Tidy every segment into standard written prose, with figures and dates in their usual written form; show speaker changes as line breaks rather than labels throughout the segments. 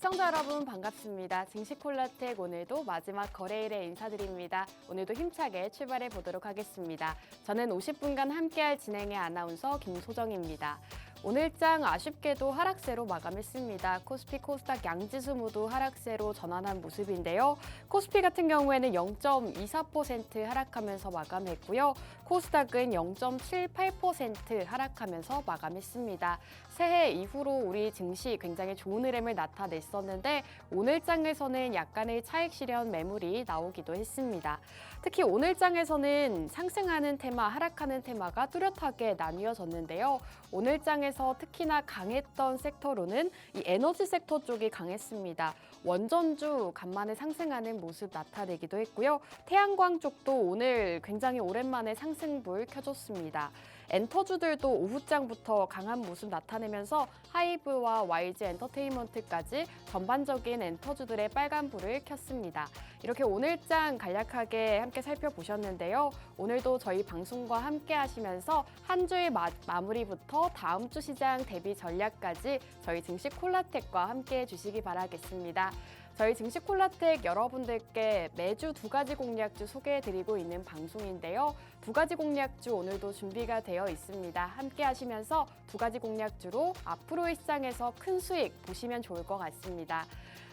시청자 여러분 반갑습니다. 증시콜라텍 오늘도 마지막 거래일에 인사드립니다. 오늘도 힘차게 출발해 보도록 하겠습니다. 저는 50분간 함께할 진행의 아나운서 김소정입니다. 오늘장 아쉽게도 하락세로 마감했습니다. 코스피, 코스닥 양지수 모두 하락세로 전환한 모습인데요. 코스피 같은 경우에는 0.24% 하락하면서 마감했고요. 코스닥은 0.78% 하락하면서 마감했습니다. 새해 이후로 우리 증시 굉장히 좋은 흐름을 나타냈었는데 오늘장에서는 약간의 차익 실현 매물이 나오기도 했습니다. 특히 오늘장에서는 상승하는 테마, 하락하는 테마가 뚜렷하게 나뉘어졌는데요. 오늘장에서 특히나 강했던 섹터로는 이 에너지 섹터 쪽이 강했습니다. 원전주 간만에 상승하는 모습 나타내기도 했고요. 태양광 쪽도 오늘 굉장히 오랜만에 상승불 켜줬습니다. 엔터주들도 오후장부터 강한 모습 나타내면서 하이브와 YG 엔터테인먼트까지 전반적인 엔터주들의 빨간불을 켰습니다. 이렇게 오늘장 간략하게 함께 살펴보셨는데요. 오늘도 저희 방송과 함께 하시면서 한 주의 마무리부터 다음 주 시장 대비 전략까지 저희 증시콜라텍과 함께 해주시기 바라겠습니다. 저희 증시콜라텍 여러분들께 매주 두 가지 공략주 소개해드리고 있는 방송인데요. 두 가지 공략주 오늘도 준비가 되어 있습니다. 함께 하시면서 두 가지 공략주로 앞으로의 시장에서 큰 수익 보시면 좋을 것 같습니다.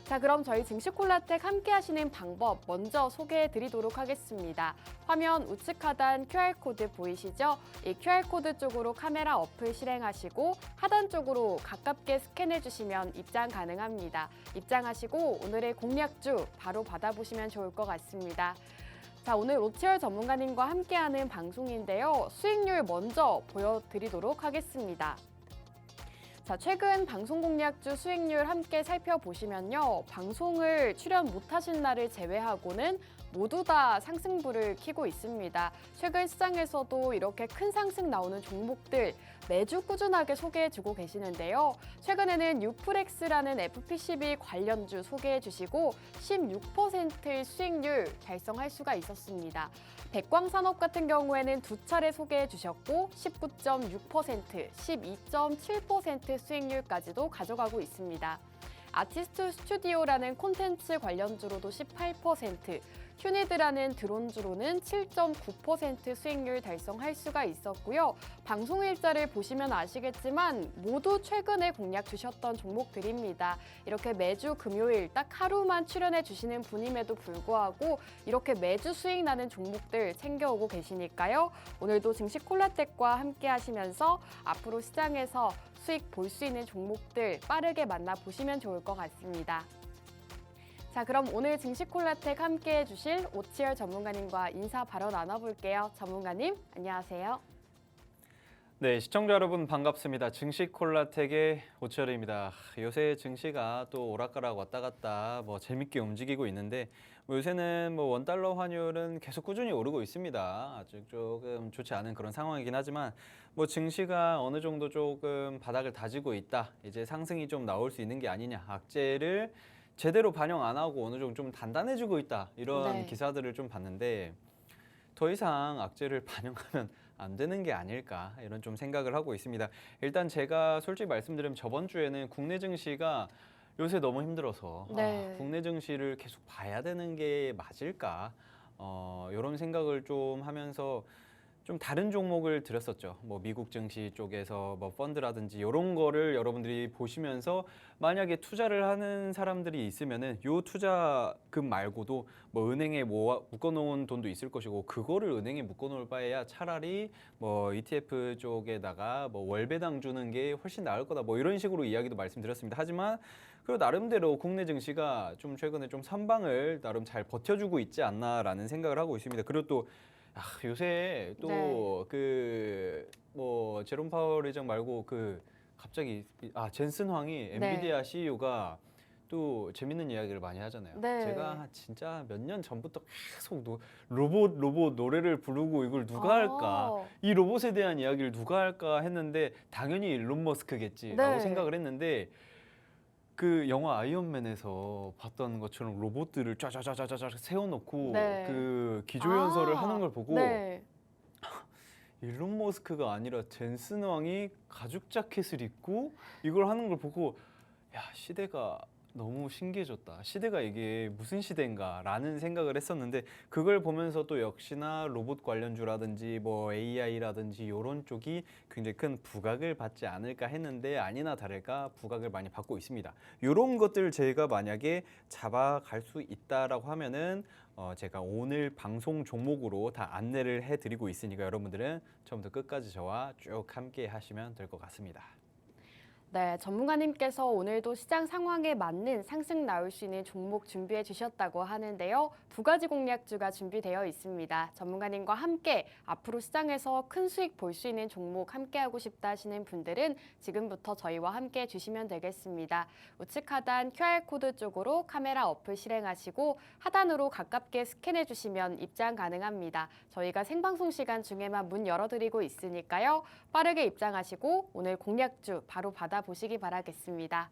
자, 그럼 저희 증시콜라텍 함께 하시는 방법 먼저 소개해 드리도록 하겠습니다. 화면 우측 하단 QR코드 보이시죠? 이 QR코드 쪽으로 카메라 어플 실행하시고 하단 쪽으로 가깝게 스캔해 주시면 입장 가능합니다. 입장하시고 오늘의 공략주 바로 받아보시면 좋을 것 같습니다. 자, 오늘 오치열 전문가님과 함께하는 방송인데요. 수익률 먼저 보여드리도록 하겠습니다. 자, 최근 방송 공략주 수익률 함께 살펴보시면요. 방송을 출연 못하신 날을 제외하고는 모두 다 상승불을 켜고 있습니다. 최근 시장에서도 이렇게 큰 상승 나오는 종목들 매주 꾸준하게 소개해주고 계시는데요. 최근에는 유프렉스라는 FPCB 관련주 소개해주시고 16%의 수익률 달성할 수가 있었습니다. 백광산업 같은 경우에는 두 차례 소개해주셨고 19.6%, 12.7% 수익률까지도 가져가고 있습니다. 아티스트 스튜디오라는 콘텐츠 관련주로도 18%, 휴니드라는 드론주로는 7.9% 수익률 달성할 수가 있었고요. 방송 일자를 보시면 아시겠지만 모두 최근에 공략 주셨던 종목들입니다. 이렇게 매주 금요일 딱 하루만 출연해 주시는 분임에도 불구하고 이렇게 매주 수익 나는 종목들 챙겨오고 계시니까요. 오늘도 증시콜라텍과 함께 하시면서 앞으로 시장에서 수익 볼 수 있는 종목들 빠르게 만나보시면 좋을 것 같습니다. 자, 그럼 오늘 증시콜라텍 함께 해주실 오치열 전문가님과 인사 바로 나눠볼게요. 전문가님, 안녕하세요.
네, 시청자 여러분 반갑습니다. 증시콜라텍의 오치열입니다. 요새 증시가 또 오락가락 왔다 갔다 재밌게 움직이고 있는데 요새는 원달러 환율은 계속 꾸준히 오르고 있습니다. 아직 조금 좋지 않은 그런 상황이긴 하지만 증시가 어느 정도 조금 바닥을 다지고 있다. 이제 상승이 좀 나올 수 있는 게 아니냐. 악재를 제대로 반영 안 하고 어느 정도 좀 단단해지고 있다. 이런 기사들을 좀 봤는데 더 이상 악재를 반영하면 안 되는 게 아닐까 이런 좀 생각을 하고 있습니다. 일단 제가 솔직히 말씀드리면 저번 주에는 국내 증시가 요새 너무 힘들어서 국내 증시를 계속 봐야 되는 게 맞을까 이런 생각을 좀 하면서 좀 다른 종목을 드렸었죠. 미국 증시 쪽에서 펀드라든지 이런 거를 여러분들이 보시면서 만약에 투자를 하는 사람들이 있으면은 요 투자금 말고도 은행에 묶어놓은 돈도 있을 것이고 그거를 은행에 묶어놓을 바에야 차라리 ETF 쪽에다가 월배당 주는 게 훨씬 나을 거다. 이런 식으로 이야기도 말씀드렸습니다. 하지만 그리고 나름대로 국내 증시가 좀 최근에 좀 선방을 나름 잘 버텨주고 있지 않나라는 생각을 하고 있습니다. 그리고 또 요새 또 제롬 파월 의장 말고 갑자기 젠슨 황이 엔비디아 CEO가 또 재밌는 이야기를 많이 하잖아요. 제가 진짜 몇 년 전부터 계속 로봇 노래를 부르고 이걸 누가 할까? 이 로봇에 대한 이야기를 누가 할까 했는데 당연히 일론 머스크겠지라고 생각을 했는데 그 영화 아이언맨에서 봤던 것처럼 로봇들을 쫙쫙쫙쫙 세워놓고 그 기조연설을 하는 걸 보고 일론 머스크가 아니라 젠슨 왕이 가죽 자켓을 입고 이걸 하는 걸 보고 야, 시대가 너무 신기해졌다. 시대가 이게 무슨 시대인가라는 생각을 했었는데 그걸 보면서 또 역시나 로봇 관련주라든지 뭐 AI라든지 이런 쪽이 굉장히 큰 부각을 받지 않을까 했는데 아니나 다를까 부각을 많이 받고 있습니다. 이런 것들 제가 만약에 잡아갈 수 있다라고 하면은 제가 오늘 방송 종목으로 다 안내를 해드리고 있으니까 여러분들은 처음부터 끝까지 저와 쭉 함께 하시면 될 것 같습니다.
네, 전문가님께서 오늘도 시장 상황에 맞는 상승 나올 수 있는 종목 준비해 주셨다고 하는데요. 두 가지 공략주가 준비되어 있습니다. 전문가님과 함께 앞으로 시장에서 큰 수익 볼 수 있는 종목 함께 하고 싶다 하시는 분들은 지금부터 저희와 함께 해 주시면 되겠습니다. 우측 하단 QR코드 쪽으로 카메라 어플 실행하시고 하단으로 가깝게 스캔해 주시면 입장 가능합니다. 저희가 생방송 시간 중에만 문 열어드리고 있으니까요. 빠르게 입장하시고 오늘 공략주 바로 받아보시기 바라겠습니다.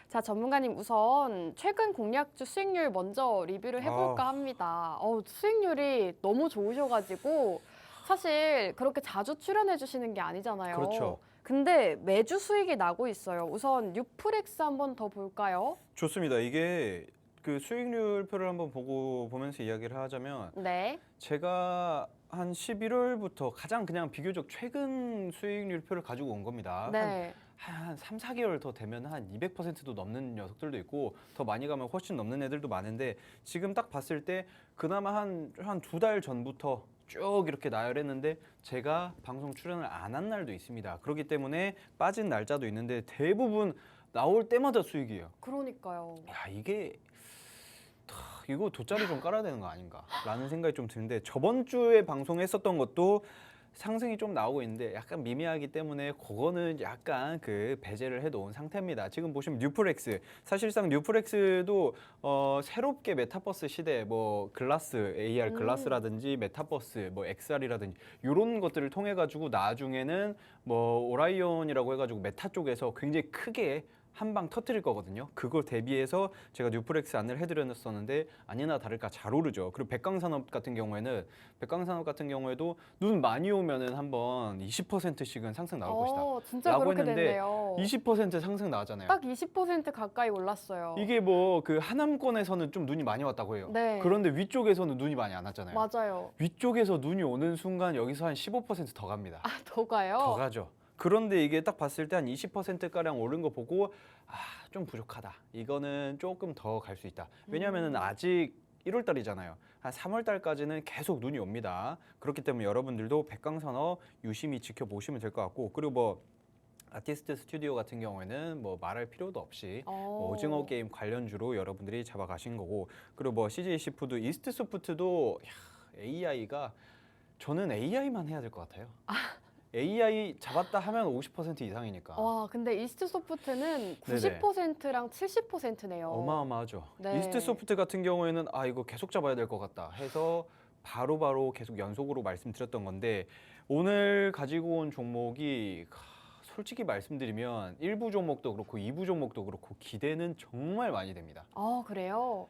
자, 전문가님 우선 최근 공략주 수익률 먼저 리뷰를 해볼까 합니다. 수익률이 너무 좋으셔가지고 사실 그렇게 자주 출연해 주시는 게 아니잖아요.
그렇죠.
근데 매주 수익이 나고 있어요. 우선 뉴프렉스 한번 더 볼까요?
좋습니다. 이게 그 수익률표를 한번 보면서 이야기를 하자면
네.
제가 한 11월부터 가장 그냥 비교적 최근 수익률표를 가지고 온 겁니다.
네.
한 3, 4개월 더 되면 한 200%도 넘는 녀석들도 있고 더 많이 가면 훨씬 넘는 애들도 많은데 지금 딱 봤을 때 그나마 한 2달 전부터 쭉 이렇게 나열했는데 제가 방송 출연을 안 한 날도 있습니다. 그렇기 때문에 빠진 날짜도 있는데 대부분 나올 때마다 수익이에요.
그러니까요.
야, 이거 돗자리 좀 깔아야 되는 거 아닌가라는 생각이 좀 드는데 저번 주에 방송했었던 것도 상승이 좀 나오고 있는데 약간 미미하기 때문에 그거는 약간 그 배제를 해놓은 상태입니다. 지금 보시면 뉴프렉스 사실상 뉴프렉스도 새롭게 메타버스 시대 뭐 글라스 AR 글라스라든지 메타버스 뭐 XR이라든지 이런 것들을 통해 가지고 나중에는 뭐 오라이온이라고 해가지고 메타 쪽에서 굉장히 크게 한 방 터뜨릴 거거든요. 그걸 대비해서 제가 뉴프렉스 안내를 해드렸었는데 아니나 다를까 잘 오르죠. 그리고 백광산업 같은 경우에도 눈 많이 오면은 한번 20%씩은 상승 나올 것이다.
진짜
라고
그렇게
했는데
됐네요.
20% 상승 나왔잖아요.
딱 20% 가까이 올랐어요.
이게 뭐 그 하남권에서는 좀 눈이 많이 왔다고 해요.
네.
그런데 위쪽에서는 눈이 많이 안 왔잖아요.
맞아요.
위쪽에서 눈이 오는 순간 여기서 한 15%더 갑니다.
더 가요?
더 가죠. 그런데 이게 딱 봤을 때 한 20%가량 오른 거 보고 좀 부족하다. 이거는 조금 더 갈 수 있다. 왜냐하면 아직 1월 달이잖아요. 한 3월 달까지는 계속 눈이 옵니다. 그렇기 때문에 여러분들도 백광산업 유심히 지켜보시면 될 것 같고 그리고 뭐 아티스트 스튜디오 같은 경우에는 뭐 말할 필요도 없이 뭐 오징어 게임 관련주로 여러분들이 잡아가신 거고 그리고 뭐 CJ 시푸드 이스트 소프트도 AI가 저는 AI만 해야 될 것 같아요. AI 잡았다 하면 50% 이상이니까.
와, 근데 이스트 소프트는 90%랑 70%네요.
어마어마하죠.
네.
이스트 소프트 같은 경우에는 이거 계속 잡아야 될 것 같다 해서 바로바로 계속 연속으로 말씀드렸던 건데 오늘 가지고 온 종목이 솔직히 말씀드리면 1부 종목도 그렇고 2부 종목도 그렇고 기대는 정말 많이 됩니다.
그래요?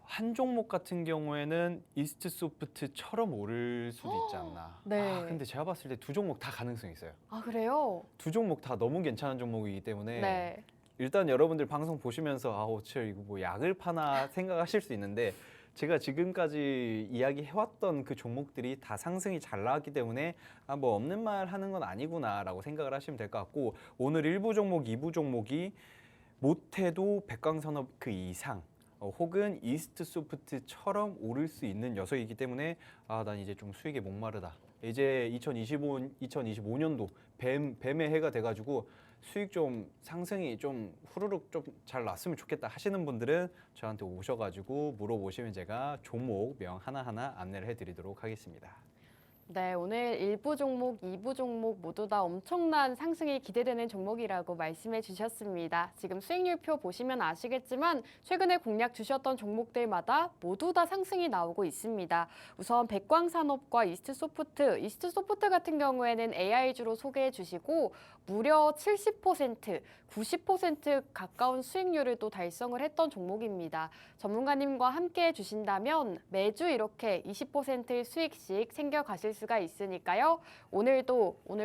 한 종목 같은 경우에는 이스트 소프트처럼 오를 수도 있지 않나.
네.
근데 제가 봤을 때 두 종목 다 가능성이 있어요.
그래요?
두 종목 다 너무 괜찮은 종목이기 때문에
네.
일단 여러분들 방송 보시면서 오칠 이거 뭐 약을 파나 생각하실 수 있는데 제가 지금까지 이야기해왔던 그 종목들이 다 상승이 잘 나왔기 때문에 뭐 없는 말 하는 건 아니구나라고 생각을 하시면 될 것 같고 오늘 1부 종목, 2부 종목이 못해도 백광산업 그 이상 혹은 이스트 소프트처럼 오를 수 있는 녀석이기 때문에 난 이제 좀 수익에 목마르다. 이제 2025년도 뱀의 해가 돼가지고 수익 좀 상승이 좀 후루룩 좀 잘 났으면 좋겠다 하시는 분들은 저한테 오셔가지고 물어보시면 제가 종목명 하나하나 안내를 해드리도록 하겠습니다.
네, 오늘 1부 종목, 2부 종목 모두 다 엄청난 상승이 기대되는 종목이라고 말씀해 주셨습니다. 지금 수익률표 보시면 아시겠지만 최근에 공략 주셨던 종목들마다 모두 다 상승이 나오고 있습니다. 우선 백광산업과 이스트 소프트 같은 경우에는 AI주로 소개해 주시고 무려 70%, 90% 가까운 수익률을 또 달성을 했던 종목입니다. 전문가님과 함께 해주신다면 매주 이렇게 20%의 수익씩 챙겨가실 수 수가 있으니까요. 오늘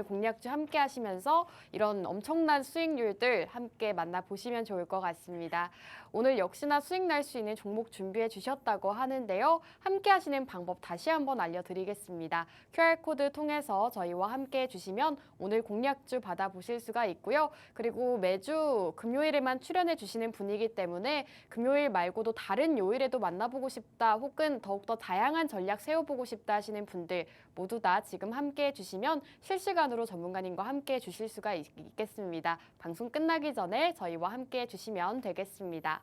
공략주 함께 하시면서 이런 엄청난 수익률들 함께 만나보시면 좋을 것 같습니다. 오늘 역시나 수익 날 수 있는 종목 준비해 주셨다고 하는데요. 함께 하시는 방법 다시 한번 알려드리겠습니다. QR코드 통해서 저희와 함께 해주시면 오늘 공략주 받아보실 수가 있고요. 그리고 매주 금요일에만 출연해 주시는 분이기 때문에 금요일 말고도 다른 요일에도 만나보고 싶다 혹은 더욱더 다양한 전략 세워보고 싶다 하시는 분들 모두 다 지금 함께 해주시면 실시간으로 전문가님과 함께 해주실 수가 있겠습니다. 방송 끝나기 전에 저희와 함께 해주시면 되겠습니다.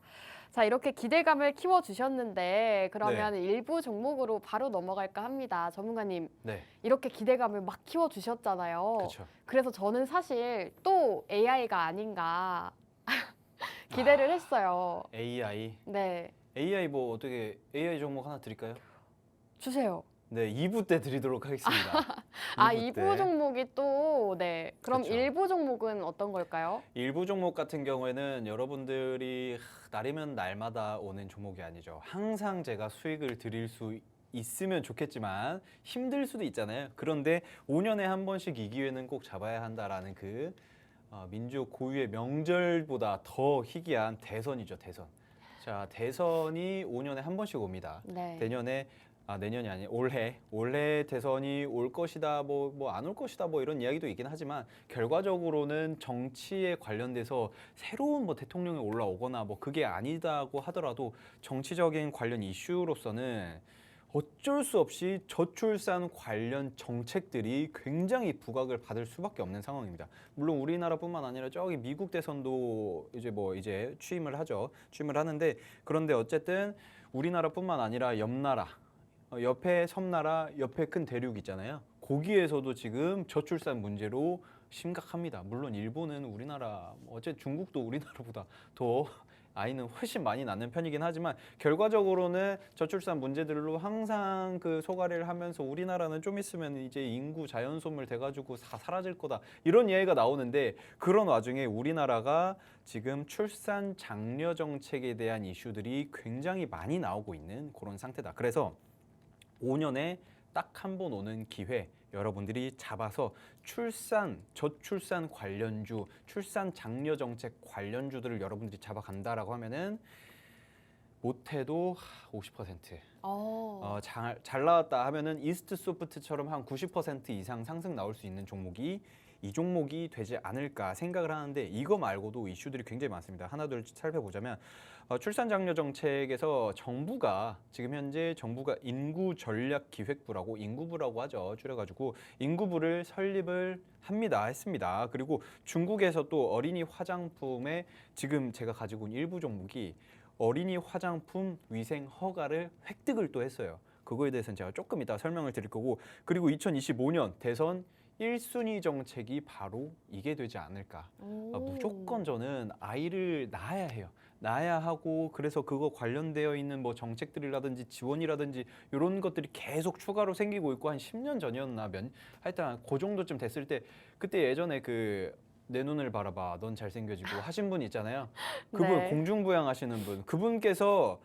자, 이렇게 기대감을 키워주셨는데 그러면 일부 종목으로 바로 넘어갈까 합니다. 전문가님,
네.
이렇게 기대감을 막 키워주셨잖아요.
그렇죠.
그래서 저는 사실 또 AI가 아닌가 기대를 했어요.
AI.
네,
AI 뭐 어떻게 AI 종목 하나 드릴까요?
주세요.
네, 2부 때 드리도록 하겠습니다.
아,
2부
2부
때.
종목이 또, 네. 그럼
그쵸.
1부 종목은 어떤 걸까요?
일부 종목 같은 경우에는 여러분들이 날이면 날마다 오는 종목이 아니죠. 항상 제가 수익을 드릴 수 있으면 좋겠지만 힘들 수도 있잖아요. 그런데 5년에 한 번씩 이 기회는 꼭 잡아야 한다라는 그 민족 고유의 명절보다 더 희귀한 대선이죠, 대선. 자, 대선이 5년에 한 번씩 옵니다.
네.
내년이 아니 올해 대선이 올 것이다 뭐 안 올 것이다 뭐 이런 이야기도 있긴 하지만 결과적으로는 정치에 관련돼서 새로운 뭐 대통령이 올라오거나 뭐 그게 아니다고 하더라도 정치적인 관련 이슈로서는 어쩔 수 없이 저출산 관련 정책들이 굉장히 부각을 받을 수밖에 없는 상황입니다. 물론 우리나라뿐만 아니라 저기 미국 대선도 이제 취임을 하는데 그런데 어쨌든 우리나라뿐만 아니라 옆 나라 옆에 섬나라, 옆에 큰 대륙 있잖아요. 거기에서도 지금 저출산 문제로 심각합니다. 물론 일본은 어째 중국도 우리나라보다 더 아이는 훨씬 많이 낳는 편이긴 하지만 결과적으로는 저출산 문제들로 항상 그 소가리를 하면서 우리나라는 좀 있으면 이제 인구 자연소멸 돼가지고 다 사라질 거다 이런 이야기가 나오는데 그런 와중에 우리나라가 지금 출산 장려 정책에 대한 이슈들이 굉장히 많이 나오고 있는 그런 상태다. 그래서 5년에 딱 한 번 오는 기회 여러분들이 잡아서 저출산 관련주, 출산 장려 정책 관련주들을 여러분들이 잡아간다라고 하면은 못해도 50%. 잘 나왔다 하면은 이스트 소프트처럼 한 90% 이상 상승 나올 수 있는 종목이 이 종목이 되지 않을까 생각을 하는데 이거 말고도 이슈들이 굉장히 많습니다. 하나둘 살펴보자면 출산 장려 정책에서 지금 현재 정부가 인구전략기획부라고 인구부라고 하죠. 줄여가지고 인구부를 설립을 했습니다. 그리고 중국에서 또 어린이 화장품에 지금 제가 가지고 온 일부 종목이 어린이 화장품 위생 허가를 획득을 또 했어요. 그거에 대해서는 제가 조금 이따 설명을 드릴 거고 그리고 2025년 대선 1순위 정책이 바로 이게 되지 않을까. 무조건 저는 아이를 낳아야 해요. 낳아야 하고 그래서 그거 관련되어 있는 뭐 정책들이라든지 지원이라든지 이런 것들이 계속 추가로 생기고 있고 한 10년 전이었나 하여튼 그 정도쯤 됐을 때 그때 예전에 내 눈을 바라봐 넌 잘생겨지고 하신 분 있잖아요. 그분
네.
공중부양 하시는 그분께서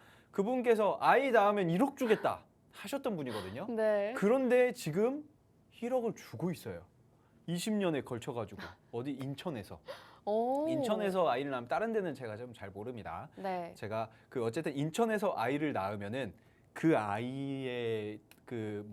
아이 낳으면 1억 주겠다 하셨던 분이거든요.
네.
그런데 지금 1억을 주고 있어요. 20년에 걸쳐가지고 어디 인천에서 아이를 낳으면 다른 데는 제가 좀 잘 모릅니다.
네.
제가 어쨌든 인천에서 아이를 낳으면은 그 아이의 그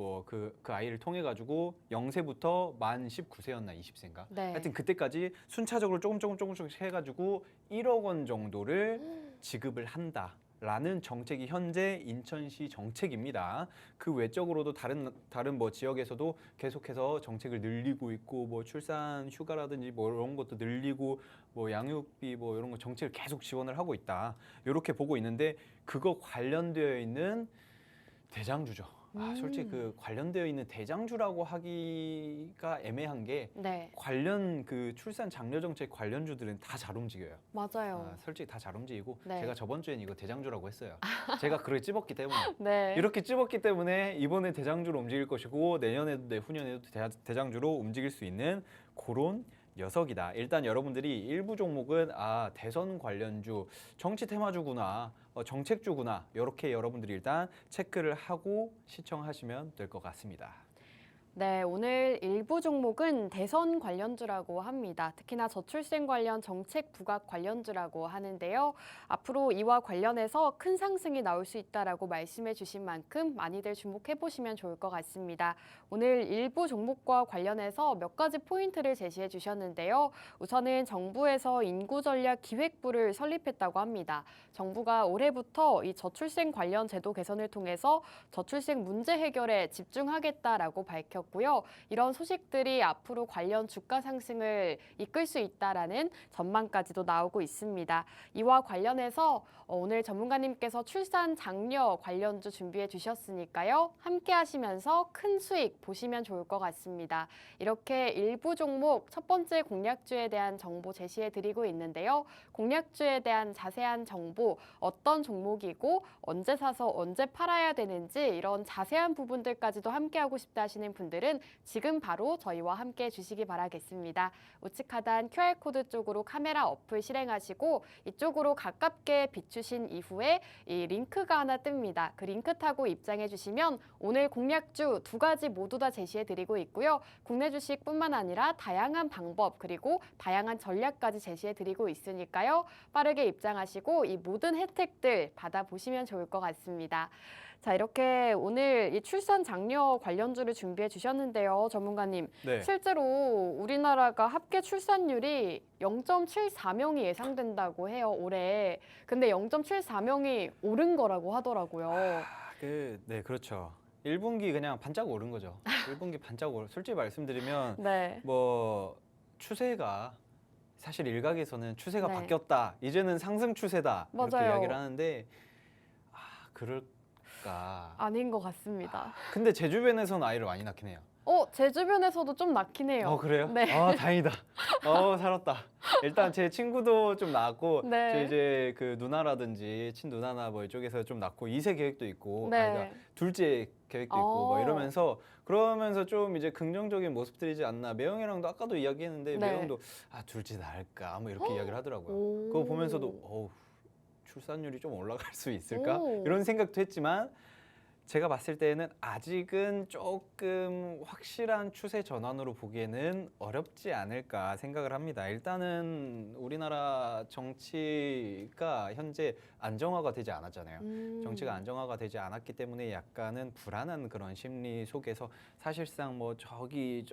아이를 통해 가지고 0세부터 만 19세였나 20세인가
네.
하여튼 그때까지 순차적으로 조금씩 해가지고 1억 원 정도를 지급을 한다라는 정책이 현재 인천시 정책입니다. 그 외적으로도 다른 뭐 지역에서도 계속해서 정책을 늘리고 있고 뭐 출산 휴가라든지 뭐 이런 것도 늘리고 뭐 양육비 뭐 이런 거 정책을 계속 지원을 하고 있다. 이렇게 보고 있는데 그거 관련되어 있는 대장주죠. 솔직히 관련되어 있는 대장주라고 하기가 애매한 게
네.
관련 출산 장려 정책 관련주들은 다 잘 움직여요.
맞아요.
솔직히 다 잘 움직이고
네.
제가 저번 주엔 이거 대장주라고 했어요. 제가 그렇게 찝었기 때문에
네.
이렇게 찝었기 때문에 이번에 대장주로 움직일 것이고 내년에도 내후년에도 대장주로 움직일 수 있는 그런 녀석이다. 일단 여러분들이 일부 종목은 대선 관련주, 정치 테마주구나, 정책주구나 이렇게 여러분들이 일단 체크를 하고 시청하시면 될 것 같습니다.
네, 오늘 일부 종목은 대선 관련주라고 합니다. 특히나 저출생 관련 정책 부각 관련주라고 하는데요. 앞으로 이와 관련해서 큰 상승이 나올 수 있다라고 말씀해 주신 만큼 많이들 주목해 보시면 좋을 것 같습니다. 오늘 일부 종목과 관련해서 몇 가지 포인트를 제시해 주셨는데요. 우선은 정부에서 인구전략기획부를 설립했다고 합니다. 정부가 올해부터 이 저출생 관련 제도 개선을 통해서 저출생 문제 해결에 집중하겠다라고 밝혔고 이런 소식들이 앞으로 관련 주가 상승을 이끌 수 있다라는 전망까지도 나오고 있습니다. 이와 관련해서 오늘 전문가님께서 출산 장려 관련주 준비해 주셨으니까요. 함께 하시면서 큰 수익 보시면 좋을 것 같습니다. 이렇게 일부 종목 첫 번째 공략주에 대한 정보 제시해 드리고 있는데요. 공략주에 대한 자세한 정보, 어떤 종목이고 언제 사서 언제 팔아야 되는지 이런 자세한 부분들까지도 함께 하고 싶다 하시는 분들은 지금 바로 저희와 함께 해주시기 바라겠습니다. 우측 하단 QR코드 쪽으로 카메라 어플 실행하시고 이쪽으로 가깝게 비추신 이후에 이 링크가 하나 뜹니다. 그 링크 타고 입장해 주시면 오늘 공략주 두 가지 모두 다 제시해 드리고 있고요. 국내 주식뿐만 아니라 다양한 방법 그리고 다양한 전략까지 제시해 드리고 있으니까요. 빠르게 입장하시고 이 모든 혜택들 받아보시면 좋을 것 같습니다. 자, 이렇게 오늘 이 출산 장려 관련주를 준비해 주셨는데요, 전문가님.
네.
실제로 우리나라가 합계 출산율이 0.74명이 예상된다고 해요, 올해. 근데 0.74명이 오른 거라고 하더라고요.
네, 그렇죠. 1분기 그냥 반짝 오른 거죠. 1분기 반짝 오른. 솔직히 말씀드리면
네.
뭐 추세가 사실 일각에서는 추세가
네.
바뀌었다. 이제는 상승 추세다. 이렇게
맞아요.
이야기를 하는데 그럴까?
아닌 것 같습니다.
근데 제 주변에서는 아이를 많이 낳긴 해요.
제 주변에서도 좀 낳긴 해요.
그래요?
네.
다행이다. 살았다. 일단 제 친구도 좀 낳았고,
네.
저 이제 그 누나라든지 친누나나 뭐 이쪽에서 좀 낳고 2세 계획도 있고,
네.
그러니까 둘째 계획도 있고, 뭐 이러면서 그러면서 좀 이제 긍정적인 모습들이지 않나. 매형이랑도 아까도 이야기했는데
네.
매형도 둘째 낳을까 뭐 이렇게 이야기를 하더라고요.
오.
그거 보면서도 출산율이 좀 올라갈 수 있을까?
오.
이런 생각도 했지만. 제가 봤을 때는 아직은 조금 확실한 추세 전환으로 보기에는 어렵지 않을까 생각을 합니다. 일단은 우리나라 정치가 현재 안정화가 되지 않았잖아요. 정치가 안정화가 되지 않았기 때문에 약간은 불안한 그런 심리 속에서 사실상 뭐 저기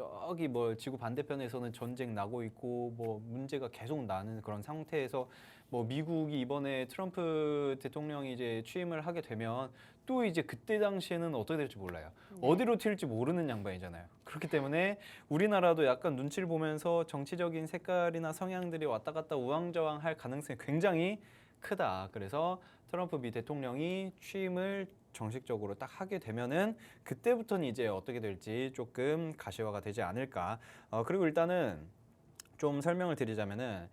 뭐 지구 반대편에서는 전쟁 나고 있고 뭐 문제가 계속 나는 그런 상태에서 뭐 미국이 이번에 트럼프 대통령이 이제 취임을 하게 되면 또 이제 그때 당시에는 어떻게 될지 몰라요.
네.
어디로 튈지 모르는 양반이잖아요. 그렇기 때문에 우리나라도 약간 눈치를 보면서 정치적인 색깔이나 성향들이 왔다 갔다 우왕좌왕할 가능성이 굉장히 크다. 그래서 트럼프 미 대통령이 취임을 정식적으로 딱 하게 되면은 그때부터는 이제 어떻게 될지 조금 가시화가 되지 않을까. 그리고 일단은 좀 설명을 드리자면은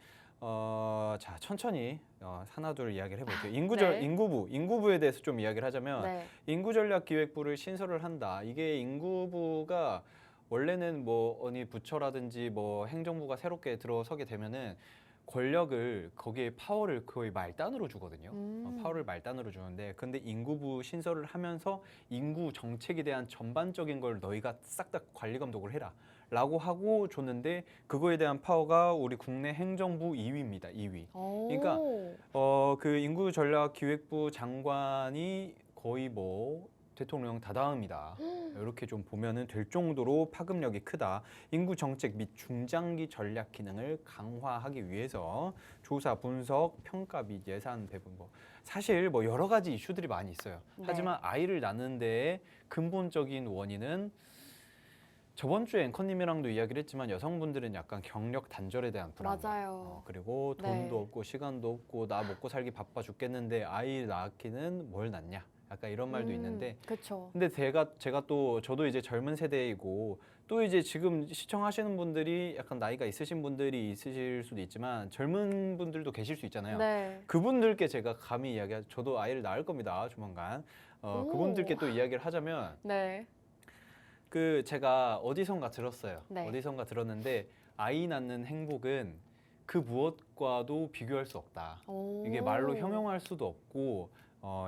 자, 천천히 하나둘 이야기를 해볼게요.
네.
인구부에 대해서 좀 이야기를 하자면
네.
인구전략기획부를 신설을 한다. 이게 인구부가 원래는 뭐 어느 부처라든지 뭐 행정부가 새롭게 들어서게 되면은 권력을 거기에 파워를 거의 말단으로 주거든요. 파워를 말단으로 주는데 근데 인구부 신설을 하면서 인구 정책에 대한 전반적인 걸 너희가 싹 다 관리 감독을 해라. 라고 하고 줬는데 그거에 대한 파워가 우리 국내 행정부 2위입니다. 2위. 그러니까 그 인구전략기획부 장관이 거의 뭐 대통령 다다음이다. 이렇게 좀 보면은 될 정도로 파급력이 크다. 인구 정책 및 중장기 전략 기능을 강화하기 위해서 조사, 분석, 평가 및 예산 배분 사실 뭐 여러 가지 이슈들이 많이 있어요.
네.
하지만 아이를 낳는 데에 근본적인 원인은 저번 주에 앵커님이랑도 이야기를 했지만 여성분들은 약간 경력 단절에 대한 불안.
맞아요.
그리고 돈도
네.
없고 시간도 없고 나 먹고 살기 바빠 죽겠는데 아이 낳기는 뭘 낳냐. 약간 이런 말도 있는데
그렇죠.
근데 제가 또 저도 이제 젊은 세대이고 또 이제 지금 시청하시는 분들이 약간 나이가 있으신 분들이 있으실 수도 있지만 젊은 분들도 계실 수 있잖아요.
네.
그분들께 제가 감히 이야기하 저도 아이를 낳을 겁니다. 조만간. 그분들께 또 이야기를 하자면
네.
그 제가 어디선가 들었어요.
네.
어디선가 들었는데 아이 낳는 행복은 그 무엇과도 비교할 수 없다.
오.
이게 말로 형용할 수도 없고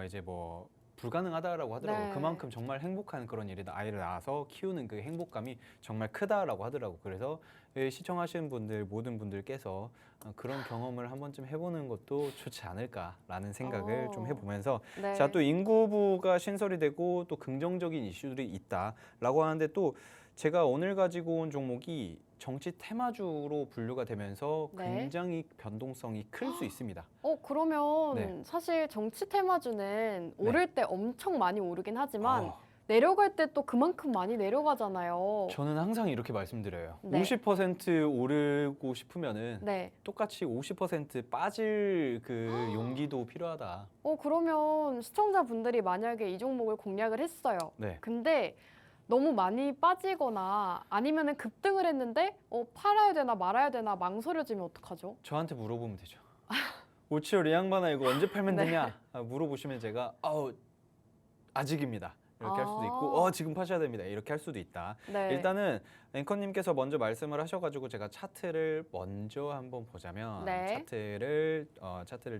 이제 뭐 불가능하다라고 하더라고요.
네.
그만큼 정말 행복한 그런 일이다. 아이를 낳아서 키우는 그 행복감이 정말 크다라고 하더라고요. 그래서 시청하시는 분들 모든 분들께서 그런 경험을 한 번쯤 해보는 것도 좋지 않을까라는 생각을 좀 해보면서
네.
자, 또 인구부가 신설이 되고 또 긍정적인 이슈들이 있다라고 하는데 또 제가 오늘 가지고 온 종목이 정치 테마주로 분류가 되면서
네.
굉장히 변동성이 클 수 있습니다.
그러면
네.
사실 정치 테마주는 오를 때 엄청 많이 오르긴 하지만
어,
내려갈 때 또 그만큼 많이 내려가잖아요.
저는 항상 이렇게 말씀드려요.
네.
50% 오르고 싶으면은
네.
똑같이 50% 빠질 그 용기도 필요하다.
그러면 시청자분들이 만약에 이 종목을 공략을 했어요.
네.
근데 너무 많이 빠지거나 아니면은 급등을 했는데 팔아야 되나 말아야 되나 망설여지면 어떡하죠?
저한테 물어보면 되죠. 오치열 이 양반아 이거 언제 팔면
네.
되냐? 물어보시면 제가 아직입니다. 이렇게 할 수도 있고 지금 파셔야 됩니다. 이렇게 할 수도 있다.
네.
일단은 앵커님께서 먼저 말씀을 하셔가지고 제가 차트를 먼저 한번 보자면
네.
차트를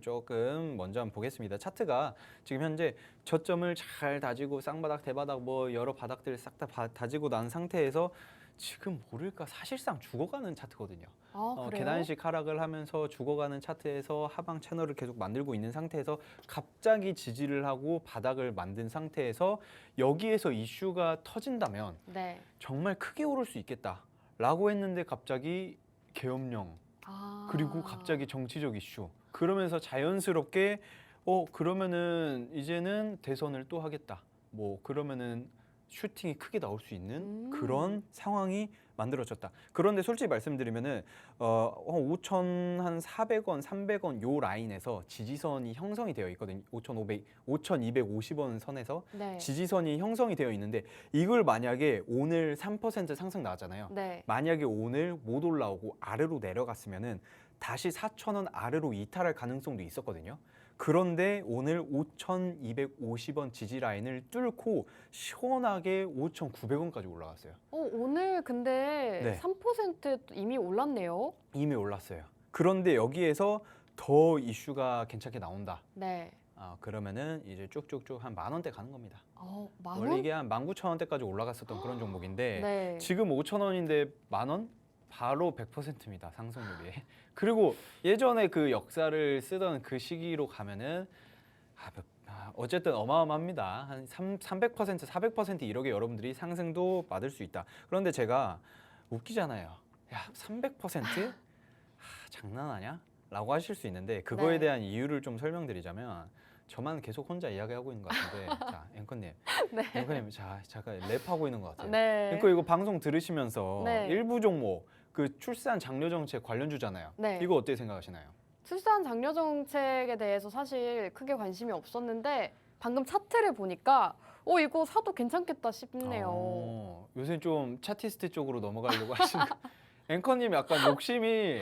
조금 먼저 한번 보겠습니다. 차트가 지금 현재 저점을 잘 다지고 쌍바닥, 대바닥 뭐 여러 바닥들 싹 다 다지고 난 상태에서 지금 오를까 사실상 죽어가는 차트거든요.
그래요?
계단식 하락을 하면서 죽어가는 차트에서 하방 채널을 계속 만들고 있는 상태에서 갑자기 지지를 하고 바닥을 만든 상태에서 여기에서 이슈가 터진다면
네.
정말 크게 오를 수 있겠다라고 했는데 갑자기 계엄령 그리고 갑자기 정치적 이슈 그러면서 자연스럽게 그러면은 이제는 대선을 또 하겠다. 뭐 그러면은 슈팅이 크게 나올 수 있는 그런 상황이 만들어졌다. 그런데 솔직히 말씀드리면은 5,400원, 300원 요 라인에서 지지선이 형성이 되어 있거든요. 5,250원 선에서
네.
지지선이 형성이 되어 있는데 이걸 만약에 오늘 3% 상승 나왔잖아요.
네.
만약에 오늘 못 올라오고 아래로 내려갔으면은 다시 4,000원 아래로 이탈할 가능성도 있었거든요. 그런데 오늘 5,250원 지지 라인을 뚫고 시원하게 5,900원까지 올라갔어요.
오늘 근데
네.
3% 이미 올랐네요.
이미 올랐어요. 그런데 여기에서 더 이슈가 괜찮게 나온다.
네.
그러면은 이제 쭉쭉쭉 한 10,000원대 가는 겁니다.
만
원래
원?
이게 한 19,000원대까지 올라갔었던 그런 종목인데
네.
지금 5,000원인데 10,000원? 바로 100%입니다. 상승률이. 그리고 예전에 그 역사를 쓰던 그 시기로 가면은 어쨌든 어마어마합니다. 한 300%, 400% 이렇게 여러분들이 상승도 받을 수 있다. 그런데 제가 웃기잖아요. 야, 300%? 장난하냐? 라고 하실 수 있는데 그거에
네.
대한 이유를 좀 설명드리자면 저만 계속 혼자 이야기하고 있는 것 같은데 자, 앵커님.
네.
앵커님, 잠깐 랩하고 있는 것 같아요.
네.
앵커 이거 방송 들으시면서
네.
일부 종목 그 출산 장려 정책 관련주잖아요.
네.
이거 어떻게 생각하시나요?
출산 장려 정책에 대해서 사실 크게 관심이 없었는데 방금 차트를 보니까 이거 사도 괜찮겠다 싶네요.
요새 좀 차티스트 쪽으로 넘어가려고 하시는 앵커님 약간 욕심이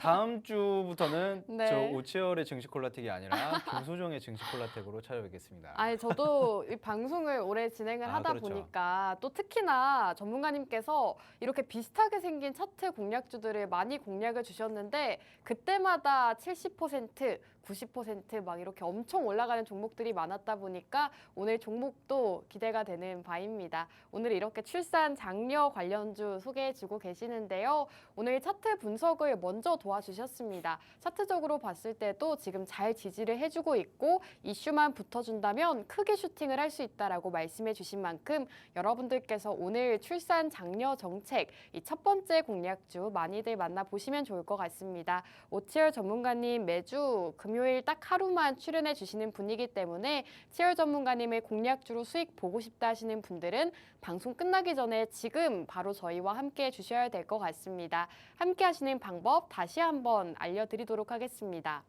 다음 주부터는
네.
저 오치열의 증시 콜라텍이 아니라 김소정의 증시 콜라텍으로 찾아뵙겠습니다.
아니 저도 이 방송을 오래 진행을 하다
그렇죠.
보니까 또 특히나 전문가님께서 이렇게 비슷하게 생긴 차트 공략주들을 많이 공략을 주셨는데 그때마다 70%, 90%막 이렇게 엄청 올라가는 종목들이 많았다 보니까 오늘 종목도 기대가 되는 바입니다. 오늘 이렇게 출산 장려 관련주 소개해주고 계시는데요. 오늘 차트 분석을 먼저 도와주셨습니다. 차트적으로 봤을 때도 지금 잘 지지를 해주고 있고 이슈만 붙어준다면 크게 슈팅을 할 수 있다라고 말씀해 주신 만큼 여러분들께서 오늘 출산 장려 정책 이 첫 번째 공략주 많이들 만나보시면 좋을 것 같습니다. 오치열 전문가님 매주 금요일 딱 하루만 출연해 주시는 분이기 때문에 치열 전문가님의 공략주로 수익 보고 싶다 하시는 분들은 방송 끝나기 전에 지금 바로 저희와 함께 해 주셔야 될 것 같습니다. 함께 하시는 방법 다시 한번 알려드리도록 하겠습니다.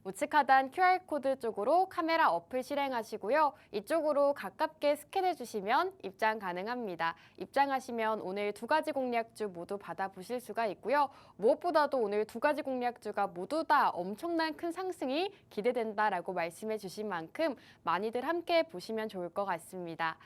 우측 하단 QR코드 쪽으로 카메라 어플 실행하시고요. 이쪽으로 가깝게 스캔해 주시면 입장 가능합니다. 입장하시면 오늘 두 가지 공략주 모두 받아보실 수가 있고요. 무엇보다도 오늘 두 가지 공략주가 모두 다 엄청난 큰 상승이 기대된다라고 말씀해 주신 만큼 많이들 함께 보시면 좋을 것 같습니다.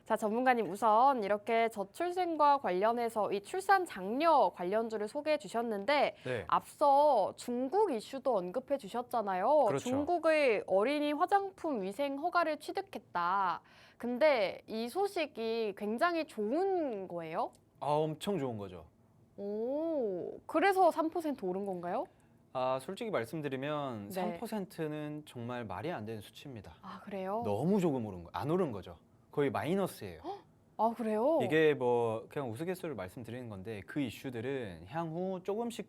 자, 전문가님 우선 이렇게 저출생과 관련해서 이 출산 장려 관련주를 소개해 주셨는데
네.
앞서 중국 이슈도 언급해 주셨잖아요.
그렇죠.
중국의 어린이 화장품 위생 허가를 취득했다. 근데 이 소식이 굉장히 좋은 거예요?
아, 엄청 좋은 거죠.
오, 그래서 3% 오른 건가요?
아, 솔직히 말씀드리면
네.
3%는 정말 말이 안 되는 수치입니다.
아, 그래요?
너무 조금 오른 거, 안 오른 거죠. 거의 마이너스예요.
아, 그래요?
이게 뭐 그냥 우스갯소리를 말씀드리는 건데 그 이슈들은 향후 조금씩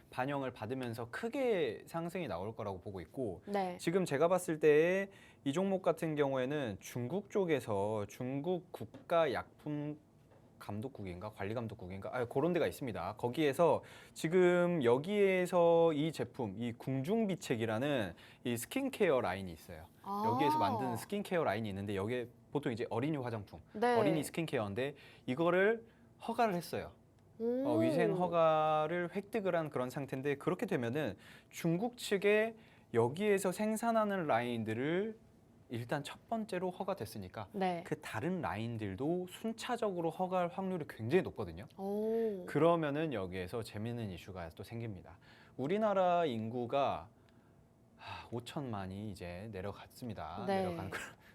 반영을 받으면서 크게 상승이 나올 거라고 보고 있고
네.
지금 제가 봤을 때 이 종목 같은 경우에는 중국 쪽에서 중국 국가약품 감독국인가 관리감독국인가 그런 데가 있습니다. 거기에서 지금 여기에서 이 제품 이 궁중비책이라는 이 스킨케어 라인이 있어요. 여기에서 만드는 스킨케어 라인이 있는데 여기에 보통 이제 어린이 화장품,
네.
어린이 스킨케어인데 이거를 허가를 했어요.
오.
위생 허가를 획득을 한 그런 상태인데 그렇게 되면은 중국 측에 여기에서 생산하는 라인들을 일단 첫 번째로 허가됐으니까
네.
그 다른 라인들도 순차적으로 허가할 확률이 굉장히 높거든요.
오.
그러면은 여기에서 재미있는 이슈가 또 생깁니다. 우리나라 인구가 5천만이 이제 내려갔습니다.
네.
내려간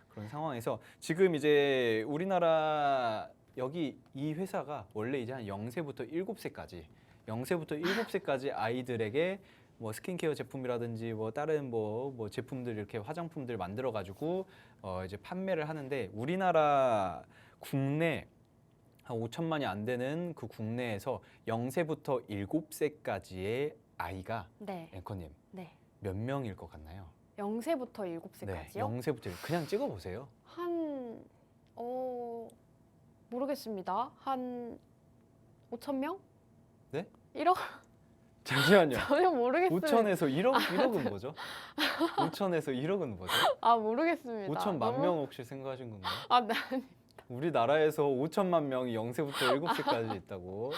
그런 상황에서 지금 이제 우리나라 여기 이 회사가 원래 이제 한 0세부터 7세까지 아이들에게 뭐 스킨케어 제품이라든지 뭐 다른 뭐 제품들 이렇게 화장품들 만들어 가지고 이제 판매를 하는데 우리나라 국내 한 5천만이 안 되는 그 국내에서 0세부터 7세까지의 아이가
네.
앵커님
네.
몇 명일 것 같나요?
0세부터
네,
7세까지요?
0세부터 그냥 찍어 보세요.
한 모르겠습니다. 한 5천 명?
네?
1억?
잠시만요.
전혀 모르겠습니다.
5천에서 1억은 뭐죠? 5천에서 1억은 뭐죠?
아, 모르겠습니다.
5천만
너무-
명 혹시 생각하신 건가요?
아, 네.
우리나라에서 5천만 명이 0세부터 7세까지 있다고.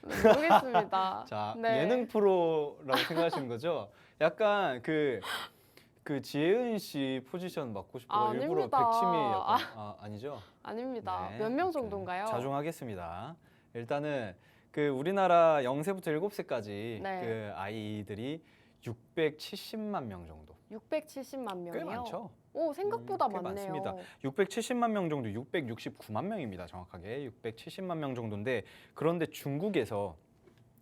모르겠습니다.
자,
네.
예능 프로라고 생각하시는 거죠? 약간 그 지혜은 씨 포지션 맡고 싶어 일부러
아닙니다.
백치미 약간 아니죠?
아닙니다.
네,
몇 명
오케이.
정도인가요?
자중하겠습니다. 일단은 그 우리나라 0세부터 7세까지
네.
그 아이들이 670만 명 정도.
670만 명이요?
꽤 많죠?
오, 생각보다
꽤
많네요.
많습니다. 670만 명 정도, 669만 명입니다. 정확하게 670만 명 정도인데 그런데 중국에서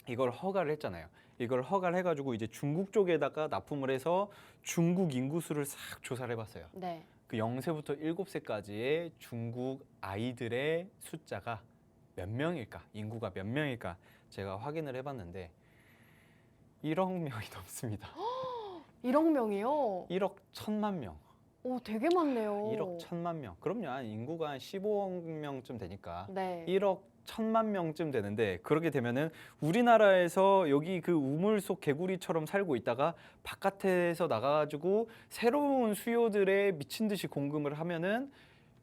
이걸 허가를 했잖아요. 이걸 허가를 해가지고 이제 중국 쪽에다가 납품을 해서 중국 인구 수를 싹 조사를 해봤어요.
네.
그 0세부터 7세까지의 중국 아이들의 숫자가 몇 명일까? 인구가 몇 명일까? 제가 확인을 해봤는데 1억 명이 넘습니다.
1억 명이요?
1억 1천만 명.
오, 되게 많네요.
1억 1천만 명. 그럼요. 한 인구가 한 15억 명쯤 되니까
네.
1억 1천만 명쯤 되는데 그렇게 되면은 우리나라에서 여기 그 우물 속 개구리처럼 살고 있다가 바깥에서 나가가지고 새로운 수요들에 미친 듯이 공급을 하면은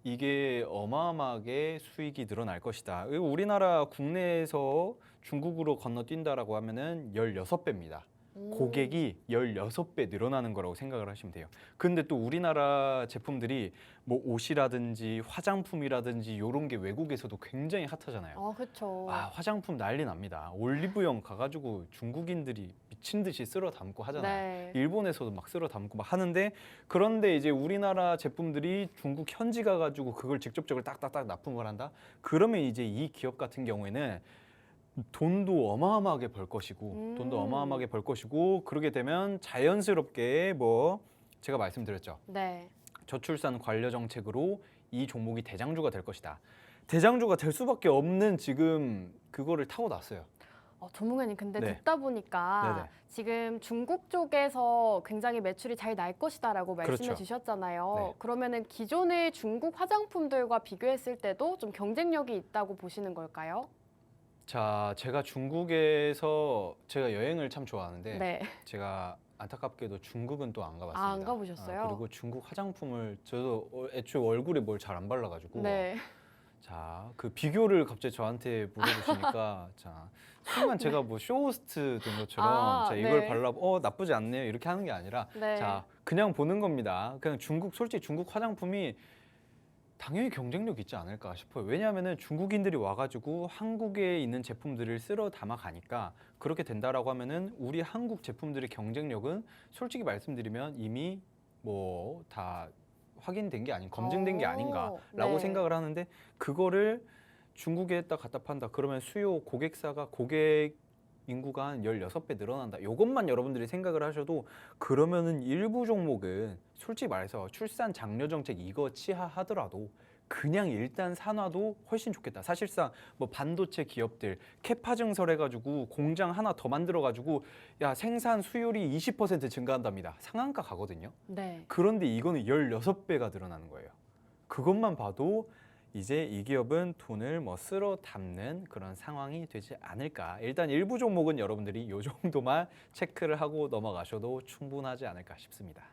이게 어마어마하게 수익이 늘어날 것이다. 그리고 우리나라 국내에서 중국으로 건너뛴다라고 하면은 16배입니다. 고객이 16배 늘어나는 거라고 생각을 하시면 돼요. 근데 또 우리나라 제품들이 뭐 옷이라든지 화장품이라든지 이런 게 외국에서도 굉장히 핫하잖아요.
아, 그렇죠.
화장품 난리 납니다. 올리브영 가가지고 중국인들이 미친 듯이 쓸어 담고 하잖아요.
네.
일본에서도 막 쓸어 담고 막 하는데 그런데 이제 우리나라 제품들이 중국 현지 가가지고 그걸 직접적으로 딱딱딱 납품을 한다? 그러면 이제 이 기업 같은 경우에는 돈도 어마어마하게 벌 것이고 그러게 되면 자연스럽게 뭐 제가 말씀드렸죠.
네.
저출산 관련 정책으로 이 종목이 대장주가 될 것이다. 대장주가 될 수밖에 없는 지금 그거를 타고 났어요.
전문가님, 근데
네.
듣다 보니까
네네.
지금 중국 쪽에서 굉장히 매출이 잘 날 것이다라고 말씀해
그렇죠.
주셨잖아요.
네.
그러면은 기존의 중국 화장품들과 비교했을 때도 좀 경쟁력이 있다고 보시는 걸까요?
자, 제가 중국에서 제가 여행을 참 좋아하는데
네.
제가 안타깝게도 중국은 또 안 가봤습니다.
안 가보셨어요?
그리고 중국 화장품을 저도 애초에 얼굴에 뭘 잘 안 발라가지고
네.
자, 그 비교를 갑자기 저한테 물어보시니까 자, 순간 제가 뭐 쇼호스트 된 것처럼 자, 이걸
네.
발라 나쁘지 않네요 이렇게 하는 게 아니라
네.
자, 그냥 보는 겁니다. 그냥 솔직히 중국 화장품이 당연히 경쟁력 있지 않을까 싶어요. 왜냐하면은 중국인들이 와가지고 한국에 있는 제품들을 쓸어 담아 가니까 그렇게 된다라고 하면은 우리 한국 제품들의 경쟁력은 솔직히 말씀드리면 이미 뭐 다 확인된 게 아닌 검증된 게 아닌가라고
네.
생각을 하는데 그거를 중국에다 갖다 판다. 그러면 수요 고객사가 고객 인구가 한 16배 늘어난다. 요것만 여러분들이 생각을 하셔도 그러면은 일부 종목은 솔직히 말해서 출산 장려 정책 이거 치하하더라도 그냥 일단 산화도 훨씬 좋겠다. 사실상 뭐 반도체 기업들 캐파 증설해가지고 공장 하나 더 만들어가지고 야 생산 수율이 20% 증가한답니다. 상한가 가거든요.
네.
그런데 이거는 16배가 늘어나는 거예요. 그것만 봐도 이제 이 기업은 돈을 뭐 쓸어 담는 그런 상황이 되지 않을까. 일단 일부 종목은 여러분들이 이 정도만 체크를 하고 넘어가셔도 충분하지 않을까 싶습니다.